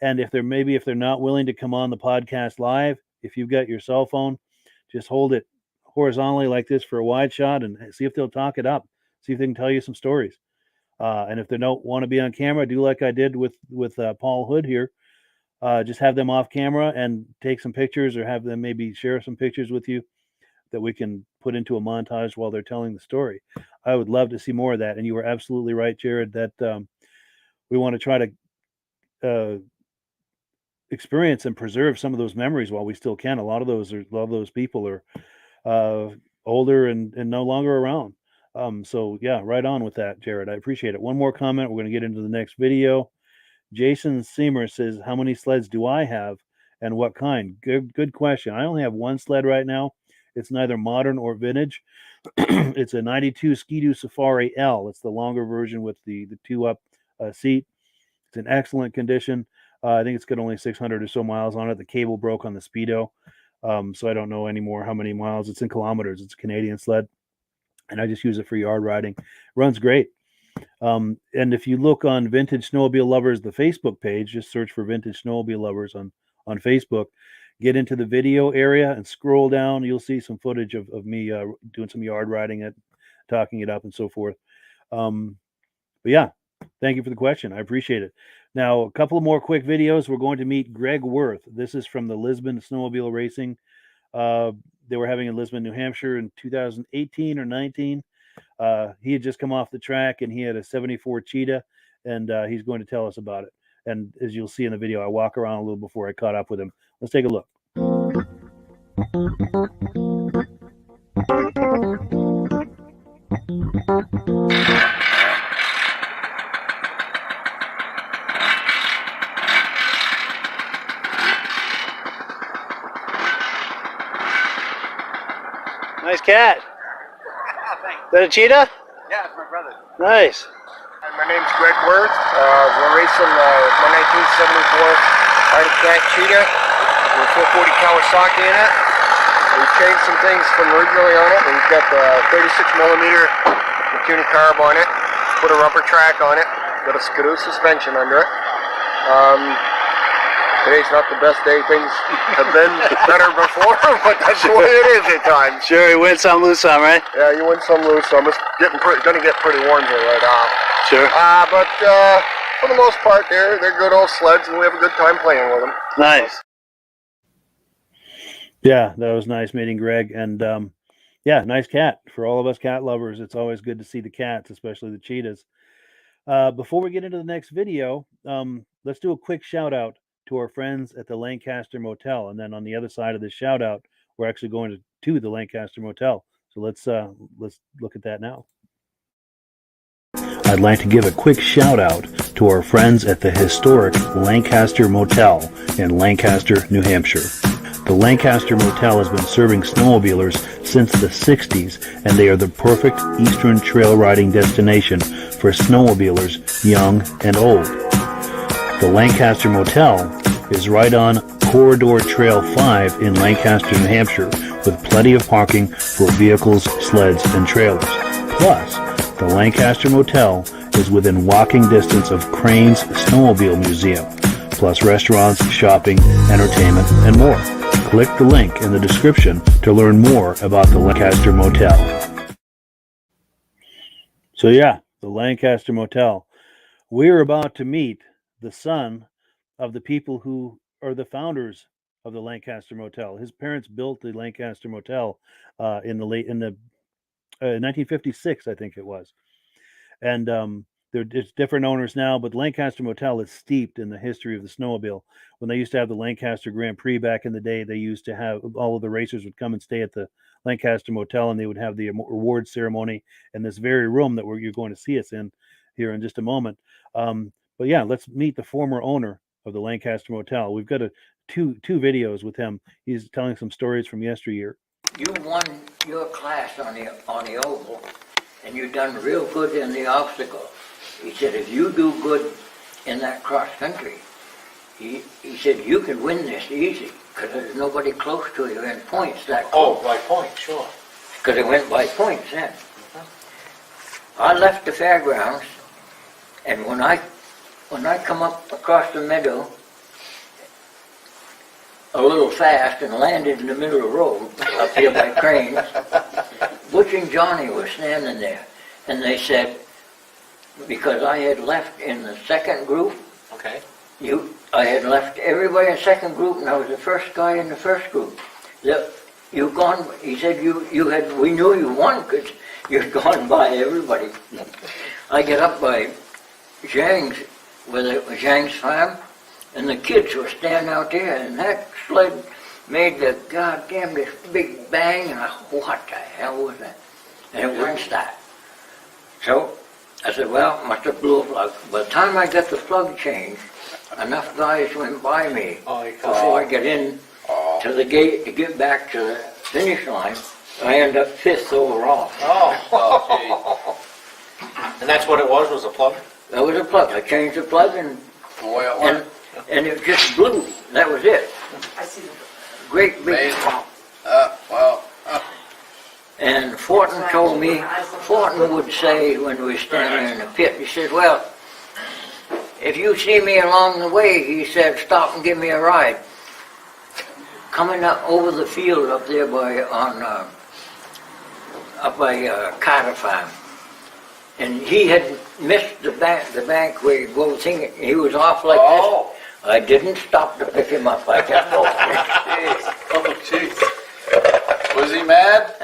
And if they're not willing to come on the podcast live, if you've got your cell phone, just hold it horizontally like this for a wide shot and see if they'll talk it up. See if they can tell you some stories. And if they don't want to be on camera, do like I did with Paul Hood here. Just have them off camera and take some pictures, or have them maybe share some pictures with you. that we can put into a montage while they're telling the story. I would love to see more of that. And you were absolutely right, Jared, that we want to try to experience and preserve some of those memories while we still can. A lot of those people are older and no longer around. So yeah, right on with that, Jared. I appreciate it. One more comment. We're going to get into the next video. Jason Seymour says, how many sleds do I have and what kind? Good question. I only have one sled right now. It's neither modern or vintage. It's a 92 Ski-Doo Safari L. It's the longer version with the two-up seat. It's in excellent condition. I think it's got only 600 or so miles on it. The cable broke on the Speedo. So I don't know anymore how many miles. It's in kilometers. It's a Canadian sled. And I just use it for yard riding. Runs great. And if you look on Vintage Snowmobile Lovers, the Facebook page, just search for Vintage Snowmobile Lovers on Facebook, get into the video area and scroll down. You'll see some footage of me doing some yard riding, talking it up and so forth. But yeah, thank you for the question. I appreciate it. Now, a couple of more quick videos. We're going to meet Greg Worth. This is from the Lisbon Snowmobile Racing. They were having in Lisbon, New Hampshire in 2018 or 19. He had just come off the track and he had a 74 Cheetah, and he's going to tell us about it. And as you'll see in the video, I walk around a little before I caught up with him. Let's take a look. Nice cat. Thanks. Is that a Cheetah? Yeah, it's my brother. Nice. My name's Greg Worth. We're racing my 1974 Arctic Cat Cheetah with 440 Kawasaki in it. We've changed some things from originally on it. We've got the 36mm Mikuni carb on it, put a rubber track on it, got a Skidoo suspension under it. Today's not the best day. Things have been better before, but that's the way it is at times. Sure, you win some, lose some, right? Yeah, you win some, lose some. It's going to get pretty warm here right now. Sure. But for the most part, they're good old sleds, and we have a good time playing with them. Nice. Yeah, that was nice meeting Greg, and yeah, nice cat. For all of us cat lovers, it's always good to see the cats, especially the cheetahs. Before we get into the next video, let's do a quick shout out to our friends at the Lancaster Motel, and then on the other side of this shout out, we're actually going to the Lancaster Motel. So let's look at that now. I'd like to give a quick shout out to our friends at the historic Lancaster Motel in Lancaster, New Hampshire. The Lancaster Motel has been serving snowmobilers since the 60s, and they are the perfect eastern trail riding destination for snowmobilers young and old. The Lancaster Motel is right on Corridor Trail 5 in Lancaster, New Hampshire, with plenty of parking for vehicles, sleds, and trailers. Plus, the Lancaster Motel is within walking distance of Crane's Snowmobile Museum, plus restaurants, shopping, entertainment, and more. Click the link in the description to learn more about the Lancaster Motel. So yeah, the Lancaster Motel. We're about to meet the son of the people who are the founders of the Lancaster Motel. His parents built the Lancaster Motel in 1956, I think it was. And there's different owners now, but Lancaster Motel is steeped in the history of the snowmobile. When they used to have the Lancaster Grand Prix back in the day, they used to have all of the racers would come and stay at the Lancaster Motel, and they would have the award ceremony in this very room that you're going to see us in here in just a moment. But yeah, let's meet the former owner of the Lancaster Motel. We've got two videos with him. He's telling some stories from yesteryear. You won your class on the oval, and you done real good in the obstacle. He said, if you do good in that cross country, he said, you can win this easy, because there's nobody close to you in points that close. Oh, by points, sure. Because it went by points then. I left the fairgrounds, and when I come up across the meadow a little fast and landed in the middle of the road up here by Cranes, Butch and Johnny were standing there, and they said, because I had left in the second group, Okay. I had left everybody in the second group, and I was the first guy in the first group. you've gone, he said, we knew you won because you'd gone by everybody. I get up by Zhang's, where it was Zhang's farm, and the kids were standing out there, and that sled made the goddamn this big bang, and I thought, what the hell was that? And it wouldn't start. So I said, well, must have blew a plug. By the time I got the plug changed, enough guys went by me before I get in to the gate to get back to the finish line. I ended up 5th overall. Oh, and that's what it was a plug? That was a plug. I changed the plug and it just blew. That was it. I see the Great big pop. And Fortin told me, Fortin would say when we were standing in the pit, he said, well, if you see me along the way, he said, stop and give me a ride. Coming up over the field up there by Carter Farm. And he had missed the bank where you go thinking he was off like this. I didn't stop to pick him up. I kept going. Oh, jeez. Was he mad?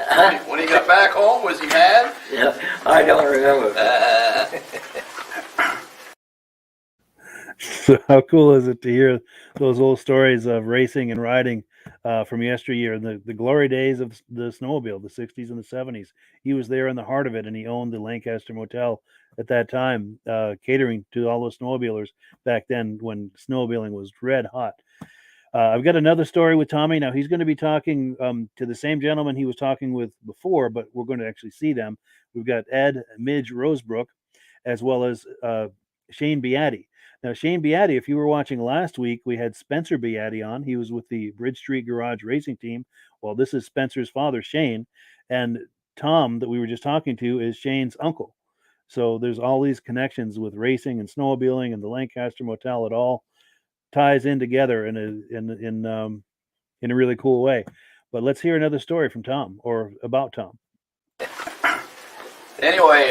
When he got back home, was he mad? Yeah, I don't remember. So how cool is it to hear those old stories of racing and riding from yesteryear, the glory days of the snowmobile, the 60s and the 70s. He was there in the heart of it, and he owned the Lancaster Motel at that time, catering to all those snowmobilers back then when snowmobiling was red hot. I've got another story with Tommy. Now, he's going to be talking to the same gentleman he was talking with before, but we're going to actually see them. We've got Ed Midge Rosebrook, as well as Shane Beatty. Now, Shane Beatty, if you were watching last week, we had Spencer Beatty on. He was with the Bridge Street Garage Racing Team. Well, this is Spencer's father, Shane. And Tom, that we were just talking to, is Shane's uncle. So there's all these connections with racing and snowmobiling and the Lancaster Motel. It all ties in together in a really cool way. But let's hear another story from Tom, or about Tom. Anyway,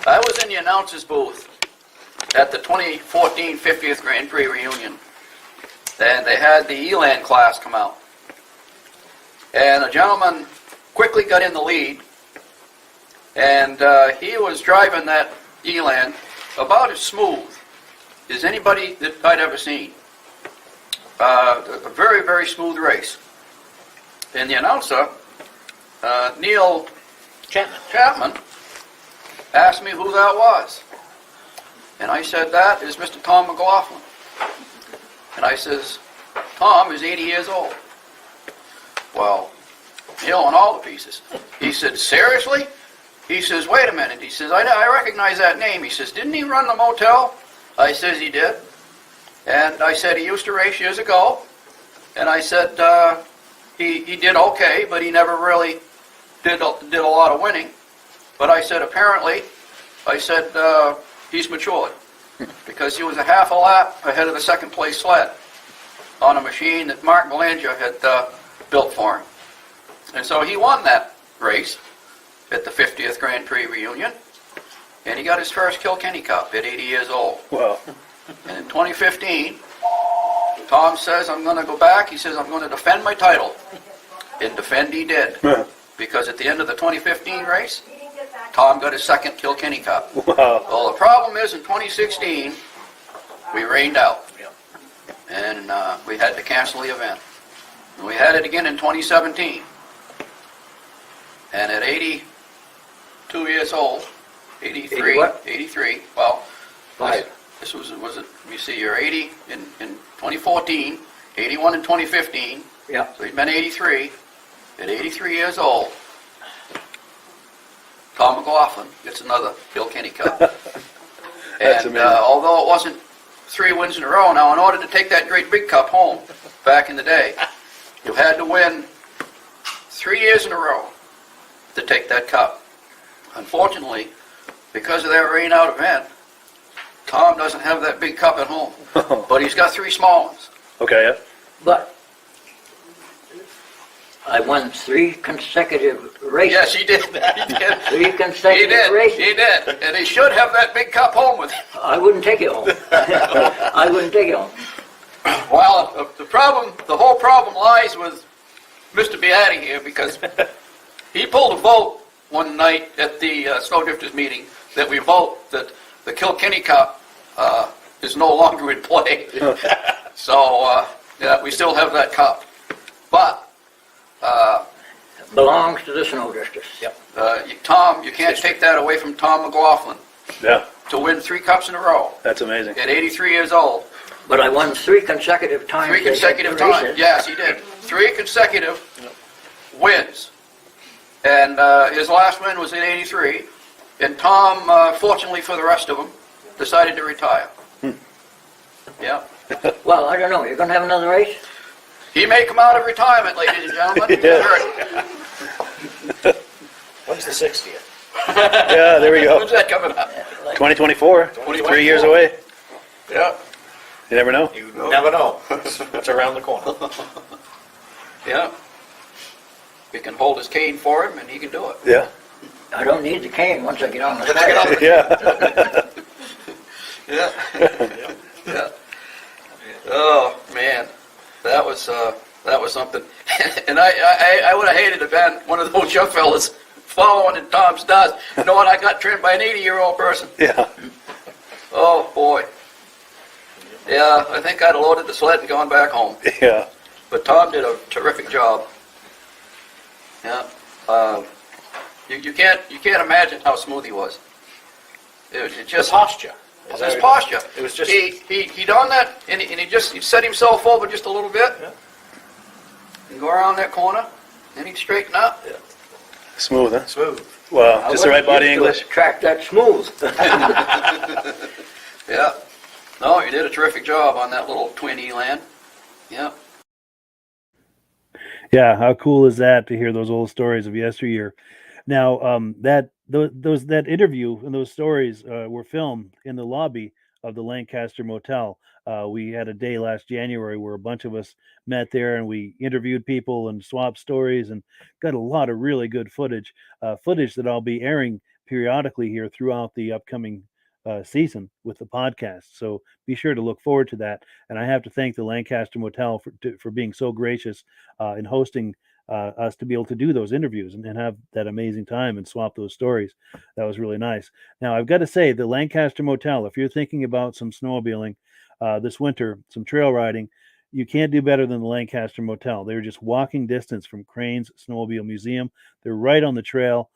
I was in the announcer's booth at the 2014 50th Grand Prix reunion, and they had the Elan class come out. And a gentleman quickly got in the lead, and he was driving that Elan about as smooth as anybody that I'd ever seen. A very, very smooth race. And the announcer, Neil Chapman, asked me who that was. And I said, that is Mr. Tom McLaughlin. And I says, Tom is 80 years old. Well, Neil on all the pieces. He said, seriously? He says, wait a minute. He says, I recognize that name. He says, didn't he run the motel? I says, he did. And I said, he used to race years ago. And I said, he did okay, but he never really did a lot of winning. But I said, apparently, he's matured. Because he was a half a lap ahead of the second place sled on a machine that Mark Belanger had built for him. And so he won that race at the 50th Grand Prix reunion. And he got his first Kilkenny Cup at 80 years old. Wow. And in 2015, Tom says, I'm going to go back. He says, I'm going to defend my title. And defend he did. Because at the end of the 2015 race, Tom got his second Kilkenny Cup. Wow. Well, the problem is in 2016, we rained out. And we had to cancel the event. And we had it again in 2017. And at 82 years old, 83, well, this was it, let me see, you're 80 in 2014, 81 in 2015. Yeah. So he's been 83. At 83 years old, Tom McLaughlin gets another Kilkenny Cup. That's and amazing. Although it wasn't 3 wins in a row, now in order to take that great big cup home back in the day, you had to win 3 years in a row to take that cup. Unfortunately, because of that rain-out event, Tom doesn't have that big cup at home. But he's got 3 small ones. Okay, yeah. But I won 3 consecutive races. Yes, he did. He did. 3 consecutive races. He did. And he should have that big cup home with him. I wouldn't take it home. I wouldn't take it home. Well, the whole problem lies with Mr. Beatty here, because he pulled a vote one night at the Snowdrifters meeting that we vote that the Kilkenny Cup is no longer in play. So, yeah, we still have that cup. But Belongs to the Snowdrifters. Yep. Tom, you can't take that away from Tom McLaughlin. Yeah, To win 3 cups in a row that's amazing. at 83 years old. But I won 3 consecutive times. 3 consecutive they had times. races. Yes, he did. 3 consecutive wins. And his last win was in 83. And Tom, fortunately for the rest of them, decided to retire. Yeah. Well, I don't know. You're going to have another race? He may come out of retirement, ladies and gentlemen. Yeah. When's the 60th? Yeah, there we go. When's that coming up? 2024, 3 years away. Yeah. You never know. You never know. It's around the corner. Yeah. We can hold his cane for him, and he can do it. Yeah. I don't need the cane once I get on the Once I get on stage. Yeah. Yeah. Yeah. Oh man, that was something. And I would have hated to have been one of those young fellas following in Tom's dust, knowing I got trimmed by an 80-year-old person. Yeah. Oh boy. Yeah, I think I'd have loaded the sled and gone back home. Yeah. But Tom did a terrific job. Yeah. You can't imagine how smooth he was. It just Posture. his posture. It was just- he done that, and he set himself over just a little bit, Yeah. and go around that corner, and he'd straighten up. Yeah. Smooth, huh? Smooth. Wow, just the right body English. Track that smooth. Yeah. No, he did a terrific job on that little twin Eland. Yeah. Yeah, how cool is that to hear those old stories of yesteryear? Now, that interview and those stories were filmed in the lobby of the Lancaster Motel. We had a day last January where a bunch of us met there and we interviewed people and swapped stories and got a lot of really good footage that I'll be airing periodically here throughout the upcoming season with the podcast. So be sure to look forward to that. And I have to thank the Lancaster Motel for being so gracious in hosting us to be able to do those interviews and have that amazing time and swap those stories. That was really nice. Now, I've got to say, the Lancaster Motel, if you're thinking about some snowmobiling this winter, some trail riding, you can't do better than the Lancaster Motel. They're just walking distance from Crane's Snowmobile Museum. They're right on the trail.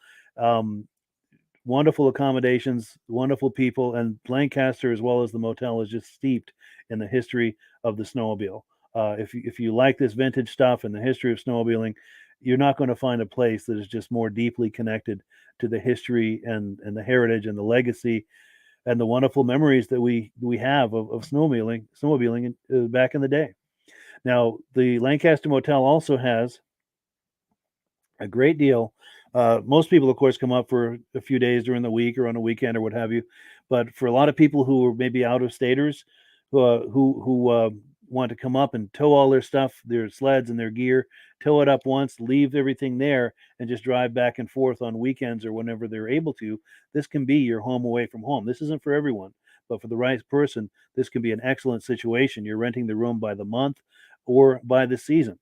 Wonderful accommodations, wonderful people, and Lancaster, as well as the motel, is just steeped in the history of the snowmobile. If you like this vintage stuff and the history of snowmobiling, you're not going to find a place that is just more deeply connected to the history and the heritage and the legacy and the wonderful memories that we have of snowmobiling back in the day. Now, the Lancaster Motel also has a great deal. Most people, of course, come up for a few days during the week or on a weekend or what have you. But for a lot of people who are maybe out of staters, who want to come up and tow all their stuff, their sleds and their gear, tow it up once, leave everything there, and just drive back and forth on weekends or whenever they're able to, this can be your home away from home. This isn't for everyone, but for the right person, this can be an excellent situation. You're renting the room by the month or by the season,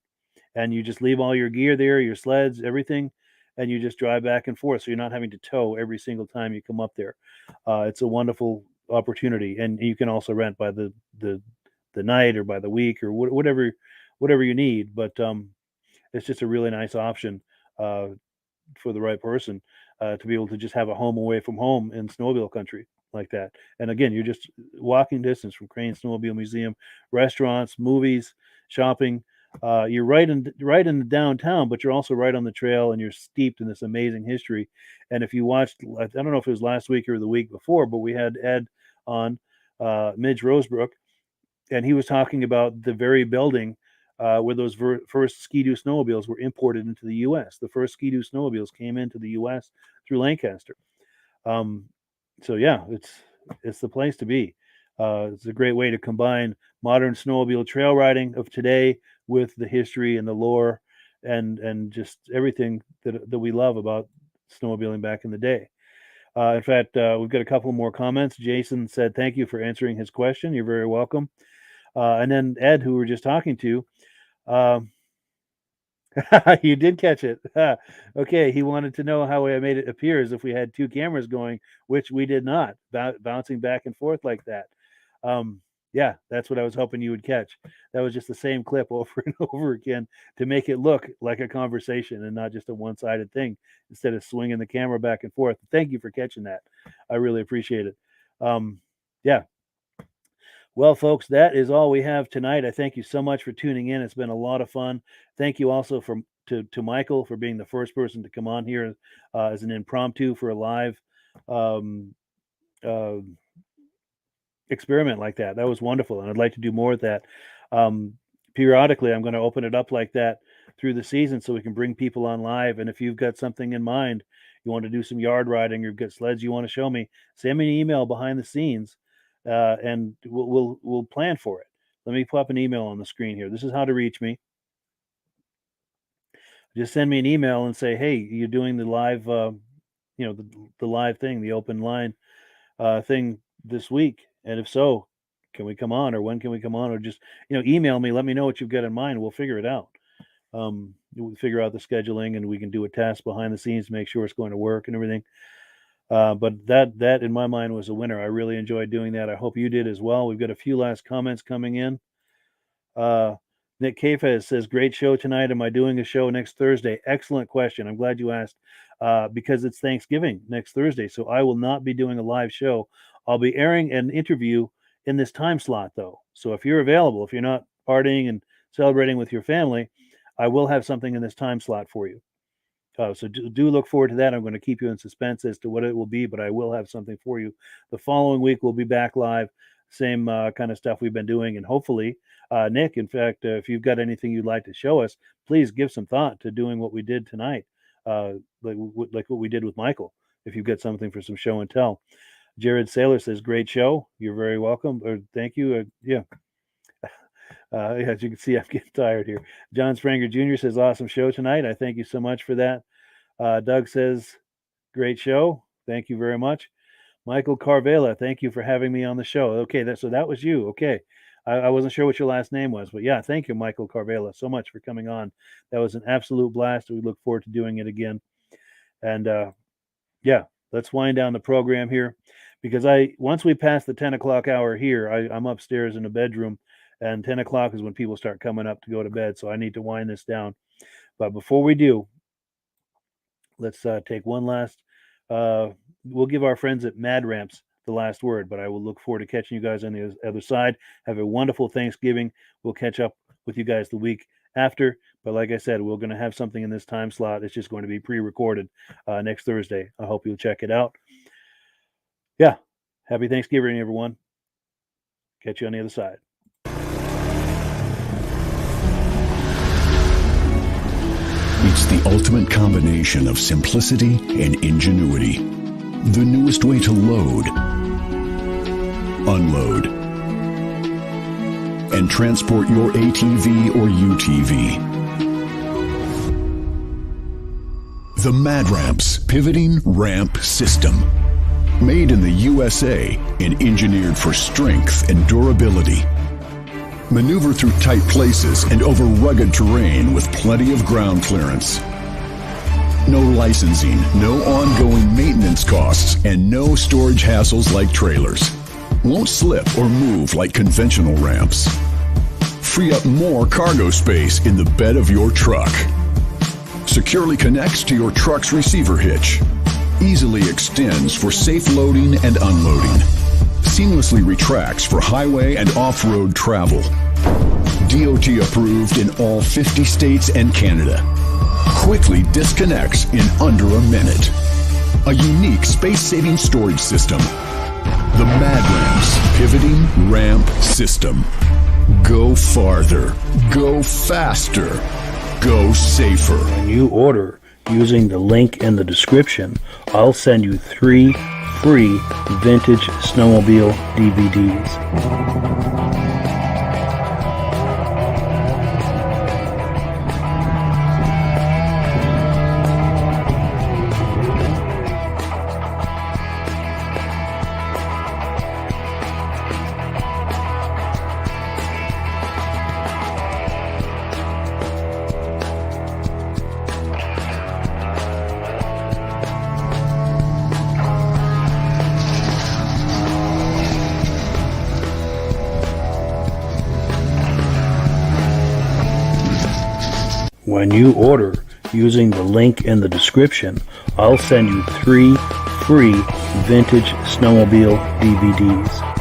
and you just leave all your gear there, your sleds, everything, and you just drive back and forth. So you're not having to tow every single time you come up there. It's a wonderful opportunity, and you can also rent by the night or by the week or whatever you need. But it's just a really nice option for the right person to be able to just have a home away from home in snowmobile country like that. And again, you're just walking distance from Crane Snowmobile Museum, restaurants, movies, shopping. You're right in the downtown, but you're also right on the trail, and you're steeped in this amazing history. And if you watched, I don't know if it was last week or the week before, but we had Ed on, Midge Rosebrook, and he was talking about the very building where those first Ski-Doo snowmobiles were imported into the U.S. The first Ski-Doo snowmobiles came into the U.S. through Lancaster. So yeah, it's the place to be. It's a great way to combine modern snowmobile trail riding of today with the history and the lore and just everything that we love about snowmobiling back in the day. In fact, we've got a couple more comments. Jason said, thank you for answering his question. You're very welcome. And then Ed, who we were just talking to, you did catch it. Okay, he wanted to know how I made it appear as if we had two cameras going, which we did not, bouncing back and forth like that. Yeah, that's what I was hoping you would catch. That was just the same clip over and over again to make it look like a conversation and not just a one-sided thing instead of swinging the camera back and forth. Thank you for catching that. I really appreciate it. Yeah. Well, folks, that is all we have tonight. I thank you so much for tuning in. It's been a lot of fun. Thank you also to Michael for being the first person to come on here as an impromptu for a live experiment like that. That was wonderful, and I'd like to do more of that. Periodically, I'm going to open it up like that through the season so we can bring people on live. And if you've got something in mind, you want to do some yard riding, or you've got sleds you want to show me, send me an email behind the scenes, and we'll plan for it. Let me pop an email on the screen here. This is how to reach me. Just send me an email and say, hey, you're doing the live, the live thing, the open line thing this week. And if so, can we come on, or when can we come on, or just, email me, let me know what you've got in mind. We'll figure it out. We'll figure out the scheduling, and we can do a test behind the scenes to make sure it's going to work and everything. But that in my mind was a winner. I really enjoyed doing that. I hope you did as well. We've got a few last comments coming in. Nick Kafez says, great show tonight. Am I doing a show next Thursday? Excellent question. I'm glad you asked, because it's Thanksgiving next Thursday. So I will not be doing a live show. I'll be airing an interview in this time slot, though. So if you're available, if you're not partying and celebrating with your family, I will have something in this time slot for you. So do look forward to that. I'm going to keep you in suspense as to what it will be, but I will have something for you. The following week, we'll be back live, same kind of stuff we've been doing. And hopefully, Nick, in fact, if you've got anything you'd like to show us, please give some thought to doing what we did tonight, like what we did with Michael, if you've got something for some show and tell. Jared Saylor says, great show. You're very welcome. Or thank you. Yeah. As you can see, I'm getting tired here. John Spranger Jr. says, awesome show tonight. I thank you so much for that. Doug says, great show. Thank you very much. Michael Carvela, thank you for having me on the show. Okay, so that was you. Okay. I wasn't sure what your last name was, but yeah, thank you, Michael Carvela, so much for coming on. That was an absolute blast. We look forward to doing it again. And yeah, let's wind down the program here, because once we pass the 10 o'clock hour here, I'm upstairs in a bedroom, and 10 o'clock is when people start coming up to go to bed. So I need to wind this down. But before we do, let's take one last, we'll give our friends at Mad Ramps the last word, but I will look forward to catching you guys on the other side. Have a wonderful Thanksgiving. We'll catch up with you guys the week after. But like I said, we're going to have something in this time slot. It's just going to be pre-recorded next Thursday. I hope you'll check it out. Yeah. Happy Thanksgiving, everyone. Catch you on the other side. It's the ultimate combination of simplicity and ingenuity. The newest way to load, unload, and transport your ATV or UTV. The Mad Ramps Pivoting Ramp System. Made in the USA and engineered for strength and durability. Maneuver through tight places and over rugged terrain with plenty of ground clearance. No licensing, no ongoing maintenance costs, and no storage hassles like trailers. Won't slip or move like conventional ramps. Free up more cargo space in the bed of your truck. Securely connects to your truck's receiver hitch. Easily extends for safe loading and unloading. Seamlessly retracts for highway and off-road travel. DOT approved in all 50 states and Canada. Quickly disconnects in under a minute. A unique space-saving storage system. The Mad Ramps Pivoting Ramp System. Go farther. Go faster. Go safer. When you order using the link in the description, I'll send you 3 free Vintage Snowmobile DVDs. when you order using the link in the description, I'll send you 3 free Vintage Snowmobile DVDs.